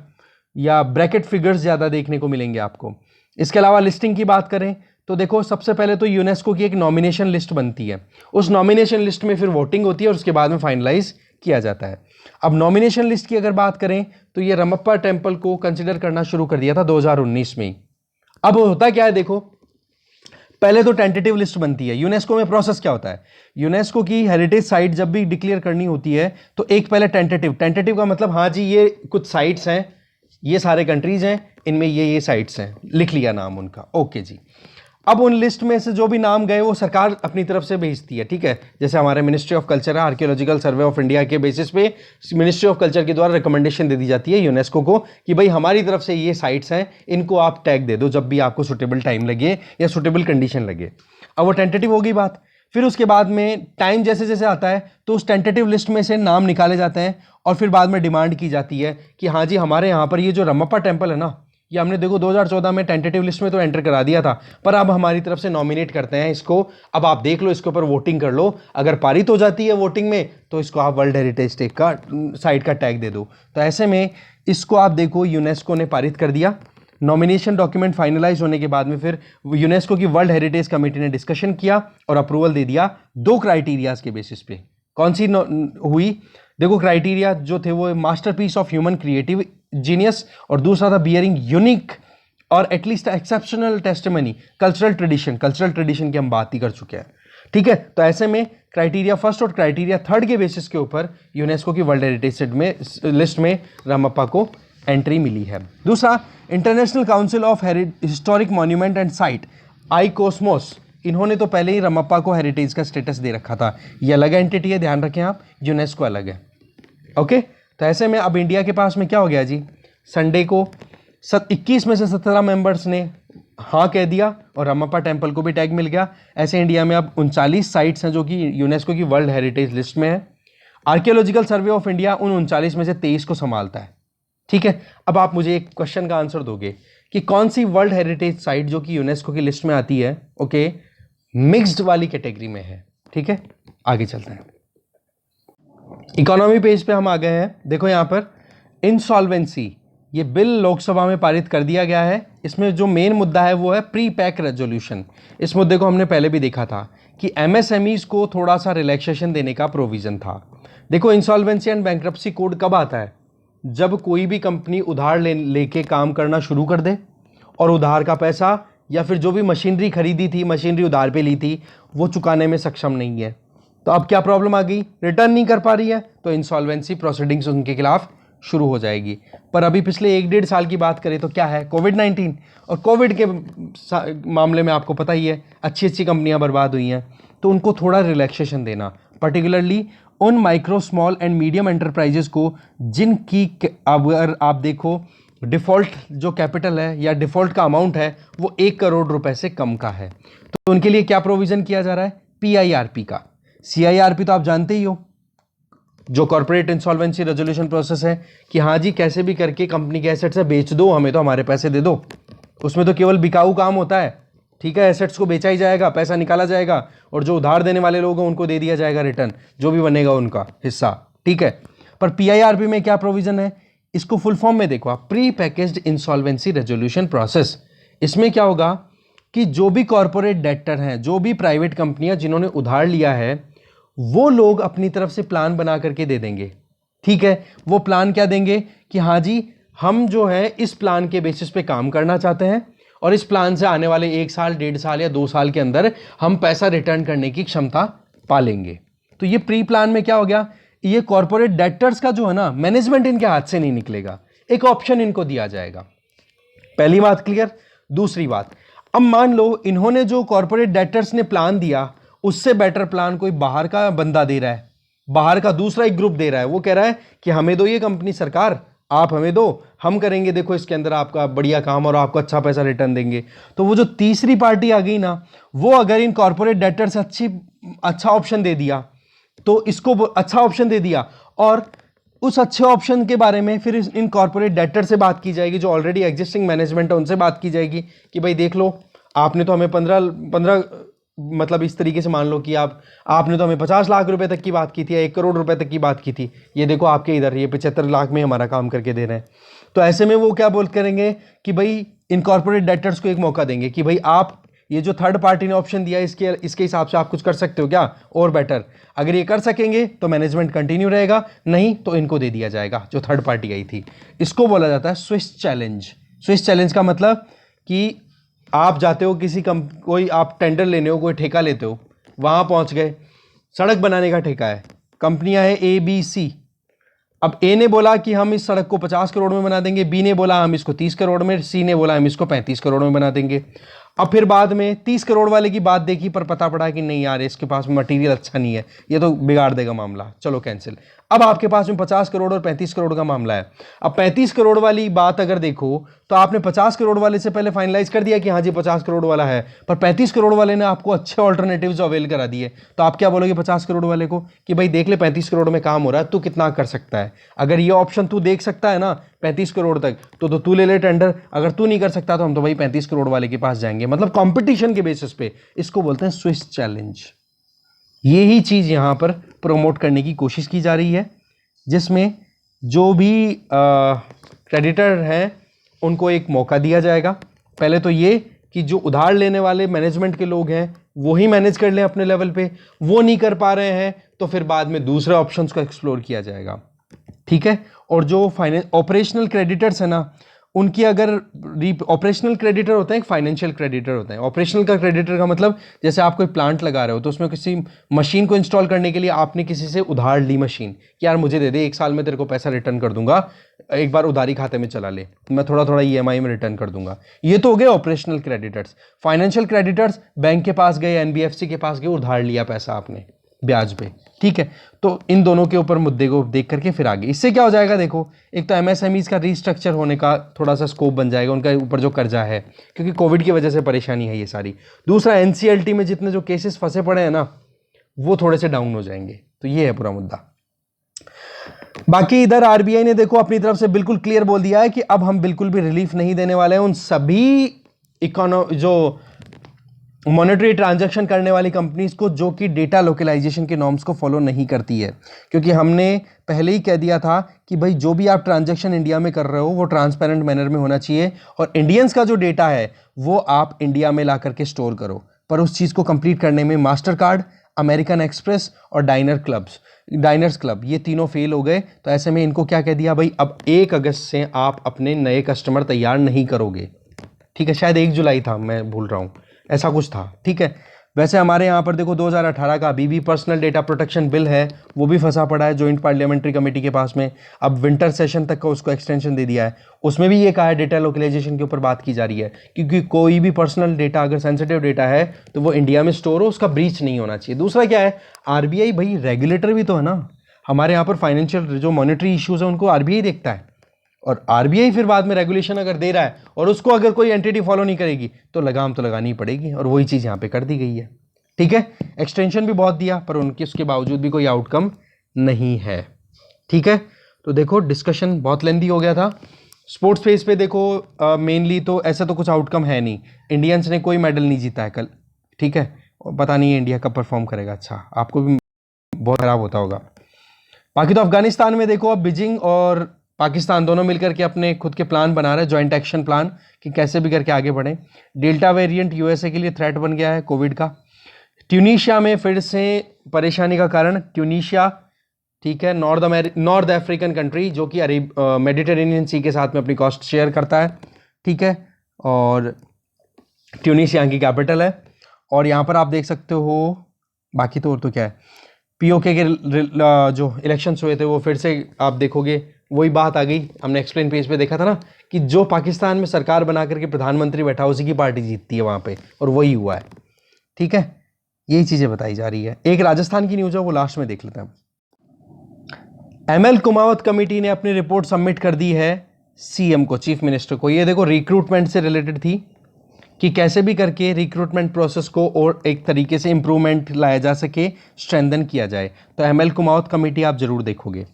या ब्रैकेट फिगर्स ज्यादा देखने को मिलेंगे आपको। इसके अलावा लिस्टिंग की बात करें तो देखो, सबसे पहले तो यूनेस्को की एक नॉमिनेशन लिस्ट बनती है। उस नॉमिनेशन लिस्ट में फिर वोटिंग होती है और उसके बाद में फाइनलाइज किया जाता है। अब नॉमिनेशन लिस्ट की अगर बात करें तो ये रामप्पा टेम्पल को कंसिडर करना शुरू कर दिया था 2019 में। अब होता क्या है, देखो पहले तो टेंटेटिव लिस्ट बनती है। यूनेस्को में प्रोसेस क्या होता है, यूनेस्को की हेरिटेज साइट जब भी डिक्लेयर करनी होती है तो एक पहले टेंटेटिव का मतलब हाँ जी ये कुछ साइट्स हैं, ये सारे कंट्रीज हैं, इनमें ये साइट्स हैं, लिख लिया नाम उनका, ओके जी। अब उन लिस्ट में से जो भी नाम गए वो सरकार अपनी तरफ से भेजती है, ठीक है। जैसे हमारे मिनिस्ट्री ऑफ कल्चर है, आर्कियोलॉजिकल सर्वे ऑफ इंडिया के बेसिस पे मिनिस्ट्री ऑफ कल्चर के द्वारा रिकमेंडेशन दे दी जाती है यूनेस्को को कि भाई हमारी तरफ से ये साइट्स हैं, इनको आप टैग दे दो जब भी आपको सुटेबल टाइम लगे या सुटेबल कंडीशन लगे। अब वो टेंटेटिव होगी बात, फिर उसके बाद में टाइम जैसे जैसे आता है तो उस टेंटेटिव लिस्ट में से नाम निकाले जाते हैं और फिर बाद में डिमांड की जाती है कि हाँ जी हमारे यहाँ पर ये जो रमप्पा टेम्पल है ना, ये हमने देखो 2014 में टेंटेटिव लिस्ट में तो एंटर करा दिया था, पर अब हमारी तरफ से नॉमिनेट करते हैं इसको, अब आप देख लो, इसके ऊपर वोटिंग कर लो, अगर पारित हो जाती है वोटिंग में तो इसको आप वर्ल्ड हेरिटेज टेक का साइट का टैग दे दो। तो ऐसे में इसको आप देखो यूनेस्को ने पारित कर दिया। नॉमिनेशन डॉक्यूमेंट फाइनलाइज होने के बाद में फिर यूनेस्को की वर्ल्ड हेरिटेज कमेटी ने डिस्कशन किया और अप्रूवल दे दिया 2 क्राइटेरियाज के बेसिस पे। कौन सी हुई? देखो क्राइटेरिया जो थे वो masterpiece of human creative genius और दूसरा था बियरिंग यूनिक और at least exceptional testimony, cultural tradition की हम बात ही कर चुके हैं, ठीक है। तो ऐसे में क्राइटेरिया फर्स्ट और क्राइटेरिया थर्ड के बेसिस के ऊपर यूनेस्को की वर्ल्ड हेरिटेज लिस्ट में रामप्पा को एंट्री मिली है। दूसरा, international council of historic monument and site ICOMOS, इन्होंने तो पहले ही रामप्पा को हेरिटेज का स्टेटस दे रखा था, ये अलग एंटिटी है, ध्यान रखें आप, यूनेस्को अलग है, ओके। तो ऐसे में अब इंडिया के पास में क्या हो गया जी, संडे को 21 में से 17 मेंबर्स ने हाँ कह दिया और रामप्पा टेम्पल को भी टैग मिल गया। ऐसे इंडिया में अब 39 साइट्स हैं जो कि यूनेस्को की वर्ल्ड हेरिटेज लिस्ट में है। आर्कियोलॉजिकल सर्वे ऑफ इंडिया उन 39 में से 23 को संभालता है, ठीक है। अब आप मुझे एक क्वेश्चन का आंसर दोगे कि कौन सी वर्ल्ड हेरिटेज साइट जो कि यूनेस्को की लिस्ट में आती है, ओके, मिक्स्ड वाली कैटेगरी में है, ठीक है। आगे चलते हैं, इकोनॉमी पेज पे हम आ गए हैं। देखो यहाँ पर इंसॉल्वेंसी, ये बिल लोकसभा में पारित कर दिया गया है। इसमें जो मेन मुद्दा है वो है प्री पैक रेजोल्यूशन। इस मुद्दे को हमने पहले भी देखा था कि एमएसएमईज को थोड़ा सा रिलैक्सेशन देने का प्रोविजन था। देखो इंसॉल्वेंसी एंड बैंक्रप्सी कोड कब आता है? जब कोई भी कंपनी उधार लेके काम करना शुरू कर दे और उधार का पैसा या फिर जो भी मशीनरी खरीदी थी, मशीनरी उधार पे ली थी, वो चुकाने में सक्षम नहीं है। तो अब क्या प्रॉब्लम आ गई, रिटर्न नहीं कर पा रही है, तो इंसॉल्वेंसी प्रोसीडिंग्स उनके खिलाफ शुरू हो जाएगी। पर अभी पिछले 1-1.5 साल की बात करें तो क्या है, कोविड-19, और कोविड के मामले में आपको पता ही है अच्छी अच्छी कंपनियां बर्बाद हुई हैं, तो उनको थोड़ा रिलैक्सेशन देना, पर्टिकुलरली उन micro small and medium enterprises को जिनकी अगर आप देखो डिफ़ॉल्ट जो कैपिटल है या डिफ़ॉल्ट का अमाउंट है वो 1 करोड़ रुपए से कम का है, तो उनके लिए क्या प्रोविज़न किया जा रहा है, पीआईआरपी का। सीआईआरपी तो आप जानते ही हो, जो कॉर्पोरेट इंसॉल्वेंसी रेजोल्यूशन प्रोसेस है कि हाँ जी कैसे भी करके कंपनी के एसेट्स है बेच दो, हमें तो हमारे पैसे दे दो। उसमें तो केवल बिकाऊ काम होता है, ठीक है, एसेट्स को बेचा ही जाएगा, पैसा निकाला जाएगा और जो उधार देने वाले लोग हैं उनको दे दिया जाएगा रिटर्न, जो भी बनेगा उनका हिस्सा, ठीक है। पर पीआईआरपी में क्या प्रोविजन है, इसको फुल फॉर्म में देखो आप, pre packaged insolvency resolution process. इसमें क्या होगा कि जो भी कॉर्पोरेट डेटर हैं, जो भी प्राइवेट कंपनियां जिन्होंने उधार लिया है, वो लोग अपनी तरफ से प्लान बना करके दे देंगे, ठीक है। वो प्लान क्या देंगे कि हाँ जी हम जो है इस प्लान के बेसिस पे काम करना चाहते हैं और इस प्लान से आने वाले 1 साल, 1.5 साल या 2 साल के अंदर हम पैसा रिटर्न करने की क्षमता पा लेंगे। तो ये प्री प्लान में क्या हो गया, ये कॉर्पोरेट डेटर्स का जो है ना मैनेजमेंट इनके हाथ से नहीं निकलेगा, एक ऑप्शन इनको दिया जाएगा। पहली बात क्लियर। दूसरी बात, अब मान लो इन्होंने जो कॉर्पोरेट डेटर्स ने प्लान दिया उससे बेटर प्लान कोई बाहर का बंदा दे रहा है, बाहर का दूसरा एक ग्रुप दे रहा है, वो कह रहा है कि हमें दो ये कंपनी सरकार, आप हमें दो, हम करेंगे देखो इसके अंदर आपका बढ़िया काम और आपको अच्छा पैसा रिटर्न देंगे। तो वो जो तीसरी पार्टी आ गई ना, वो अगर इन कॉर्पोरेट डेटर से अच्छा ऑप्शन दे दिया तो इसको अच्छा ऑप्शन दे दिया और उस अच्छे ऑप्शन के बारे में फिर इन कॉर्पोरेट डेटर से बात की जाएगी, जो ऑलरेडी एग्जिस्टिंग मैनेजमेंट है उनसे बात की जाएगी कि भाई देख लो आपने तो हमें 15 मतलब इस तरीके से मान लो कि आपने तो हमें 50 लाख रुपए तक की बात की थी या 1 करोड़ रुपए तक की बात की थी, ये देखो आपके इधर ये 75 लाख में हमारा काम करके दे रहे हैं। तो ऐसे में वो क्या बोल करेंगे कि भाई इन कॉर्पोरेट डेटर्स को एक मौका देंगे कि भाई आप ये जो थर्ड पार्टी ने ऑप्शन दिया इसके हिसाब से आप कुछ कर सकते हो क्या और बेटर, अगर ये कर सकेंगे तो मैनेजमेंट कंटिन्यू रहेगा, नहीं तो इनको दे दिया जाएगा जो थर्ड पार्टी आई थी। इसको बोला जाता है स्विस चैलेंज। स्विस चैलेंज का मतलब कि आप जाते हो कोई आप टेंडर लेने हो, कोई ठेका लेते हो, वहाँ पहुँच गए, सड़क बनाने का ठेका है, कंपनियाँ हैं ABC। अब A ने बोला कि हम इस सड़क को 50 करोड़ में बना देंगे, B ने बोला हम इसको 30 करोड़ में, C ने बोला हम इसको 35 करोड़ में बना देंगे। अब फिर बाद में 30 करोड़ वाले की बात देखी, पर पता पड़ा कि नहीं यार इसके पास मटेरियल अच्छा नहीं है, ये तो बिगाड़ देगा मामला, चलो कैंसिल। अब आपके पास में 50 करोड़ और 35 करोड़ का मामला है। अब 35 करोड़ वाली बात अगर देखो तो आपने 50 करोड़ वाले से पहले फाइनलाइज कर दिया कि हाँ जी 50 करोड़ वाला है, पर 35 करोड़ वाले ने आपको अच्छे ऑल्टरनेटिव्स अवेल करा दिए, तो आप क्या बोलोगे 50 करोड़ वाले को कि भाई देख ले 35 करोड़ में काम हो रहा है, तू कितना कर सकता है, अगर ये ऑप्शन तू देख सकता है ना 35 करोड़ तक तो तू ले ले टेंडर, अगर तू नहीं कर सकता तो हम तो भाई 35 करोड़ वाले के पास जाएंगे। मतलब कंपटीशन के बेसिस पे, इसको बोलते हैं स्विस चैलेंज। यही चीज यहां पर प्रमोट करने की कोशिश की जा रही है, जिसमें जो भी क्रेडिटर हैं उनको एक मौका दिया जाएगा। पहले तो ये कि जो उधार लेने वाले मैनेजमेंट के लोग हैं वो ही मैनेज कर लें अपने लेवल पे, वो नहीं कर पा रहे हैं तो फिर बाद में दूसरे ऑप्शंस को एक्सप्लोर किया जाएगा, ठीक है। और जो ऑपरेशनल क्रेडिटर्स है ना, उनकी अगर ऑपरेशनल क्रेडिटर होते हैं, एक फाइनेंशियल क्रेडिटर होते हैं। ऑपरेशनल का क्रेडिटर का मतलब जैसे आप कोई प्लांट लगा रहे हो तो उसमें किसी मशीन को इंस्टॉल करने के लिए आपने किसी से उधार ली मशीन कि यार मुझे दे दे, 1 साल में तेरे को पैसा रिटर्न कर दूंगा, एक बार उधारी खाते में चला ले, मैं थोड़ा थोड़ा EMI में रिटर्न कर दूंगा। ये तो हो गए operational creditors. Financial creditors bank के पास गए, NBFC के पास गए, उधार लिया पैसा आपने ब्याज पे, ठीक है। तो इन दोनों के ऊपर मुद्दे को देख करके फिर आगे इससे क्या हो जाएगा, देखो एक तो MSMEs का रीस्ट्रक्चर होने का थोड़ा सा स्कोप बन जाएगा, उनका ऊपर जो कर्जा है, क्योंकि कोविड की वजह से परेशानी है ये सारी। दूसरा NCLT में जितने जो केसेस फंसे पड़े हैं ना, वो थोड़े से डाउन हो जाएंगे। तो ये है पूरा मुद्दा। बाकी इधर RBI ने देखो अपनी तरफ से बिल्कुल क्लियर बोल दिया है कि अब हम बिल्कुल भी रिलीफ नहीं देने वाले हैं उन सभी जो मॉनेटरी ट्रांजैक्शन करने वाली कंपनीज को जो कि डेटा लोकलाइजेशन के नॉर्म्स को फॉलो नहीं करती है, क्योंकि हमने पहले ही कह दिया था कि भाई जो भी आप ट्रांजैक्शन इंडिया में कर रहे हो वो ट्रांसपेरेंट मैनर में होना चाहिए, और इंडियंस का जो डेटा है वो आप इंडिया में ला करके स्टोर करो। पर उस चीज़ को कंप्लीट करने में मास्टर कार्ड, अमेरिकन एक्सप्रेस और डाइनर्स क्लब ये तीनों फेल हो गए। तो ऐसे में इनको क्या कह दिया, भाई अब 1 अगस्त से आप अपने नए कस्टमर तैयार नहीं करोगे, ठीक है। शायद 1 जुलाई था, मैं भूल रहा हूँ, ऐसा कुछ था, ठीक है। वैसे हमारे यहाँ पर देखो 2018 का अभी भी पर्सनल डेटा प्रोटेक्शन बिल है, वो भी फंसा पड़ा है जॉइंट पार्लियामेंट्री कमेटी के पास में। अब विंटर सेशन तक का उसको एक्सटेंशन दे दिया है, उसमें भी ये कहा है डेटा लोकलाइजेशन के ऊपर बात की जा रही है, क्योंकि कोई भी पर्सनल डेटा अगर सेंसिटिव डेटा है तो वो इंडिया में स्टोर हो, उसका ब्रीच नहीं होना चाहिए। दूसरा क्या है, RBI भाई रेगुलेटर भी तो है ना, हमारे यहाँ पर फाइनेंशियल जो मॉनेटरी इश्यूज है उनको RBI देखता है, और RBI फिर बाद में रेगुलेशन अगर दे रहा है और उसको अगर कोई एंटिटी फॉलो नहीं करेगी तो लगाम तो लगानी पड़ेगी, और वही चीज़ यहाँ पे कर दी गई है, ठीक है। एक्सटेंशन भी बहुत दिया पर उनके उसके बावजूद भी कोई आउटकम नहीं है, ठीक है। तो देखो डिस्कशन बहुत लेंदी हो गया था। स्पोर्ट्स फेज पे देखो मेनली तो ऐसा तो कुछ आउटकम है नहीं, इंडियंस ने कोई मेडल नहीं जीता है कल, ठीक है, और पता नहीं इंडिया कब परफॉर्म करेगा, अच्छा आपको भी बहुत खराब होता होगा। बाकी तो अफगानिस्तान में देखो अब बीजिंग और पाकिस्तान दोनों मिलकर के अपने खुद के प्लान बना रहे हैं, जॉइंट एक्शन प्लान, कि कैसे भी करके आगे बढ़ें। डेल्टा वेरिएंट USA के लिए थ्रेट बन गया है कोविड का। ट्यूनीशिया में फिर से परेशानी का कारण, ट्यूनीशिया, ठीक है, नॉर्थ अफ्रीकन कंट्री जो कि मेडिटेरेनियन सी के साथ में अपनी कॉस्ट शेयर करता है, ठीक है, और ट्यूनीशिया की कैपिटल है। और यहाँ पर आप देख सकते हो, बाकी तो और तो क्या है, POK के जो इलेक्शंस हुए थे वो फिर से आप देखोगे वही बात आ गई, हमने एक्सप्लेन पेज पे देखा था ना कि जो पाकिस्तान में सरकार बना करके प्रधानमंत्री बैठा उसी की पार्टी जीतती है वहाँ पे, और वही हुआ है, ठीक है। यही चीज़ें बताई जा रही है। एक राजस्थान की न्यूज़ है वो लास्ट में देख लेते हैं। ML कुमावत कमेटी ने अपनी रिपोर्ट सबमिट कर दी है CM को, चीफ मिनिस्टर को। ये देखो रिक्रूटमेंट से रिलेटेड थी कि कैसे भी करके रिक्रूटमेंट प्रोसेस को और एक तरीके से इंप्रूवमेंट लाया जा सके, स्ट्रेंथन किया जाए। तो ML कुमावत कमेटी आप जरूर देखोगे।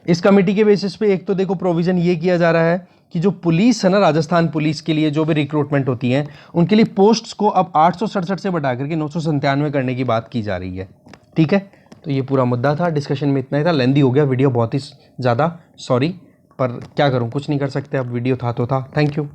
इस कमेटी के बेसिस पे एक तो देखो प्रोविज़न ये किया जा रहा है कि जो पुलिस है ना, राजस्थान पुलिस के लिए जो भी रिक्रूटमेंट होती है उनके लिए पोस्ट्स को अब 867 से बढ़ा करके 997 करने की बात की जा रही है, ठीक है। तो ये पूरा मुद्दा था, डिस्कशन में इतना ही था, लेंदी हो गया वीडियो बहुत ही ज़्यादा, सॉरी, पर क्या करूँ, कुछ नहीं कर सकते, अब वीडियो था तो था। Thank you.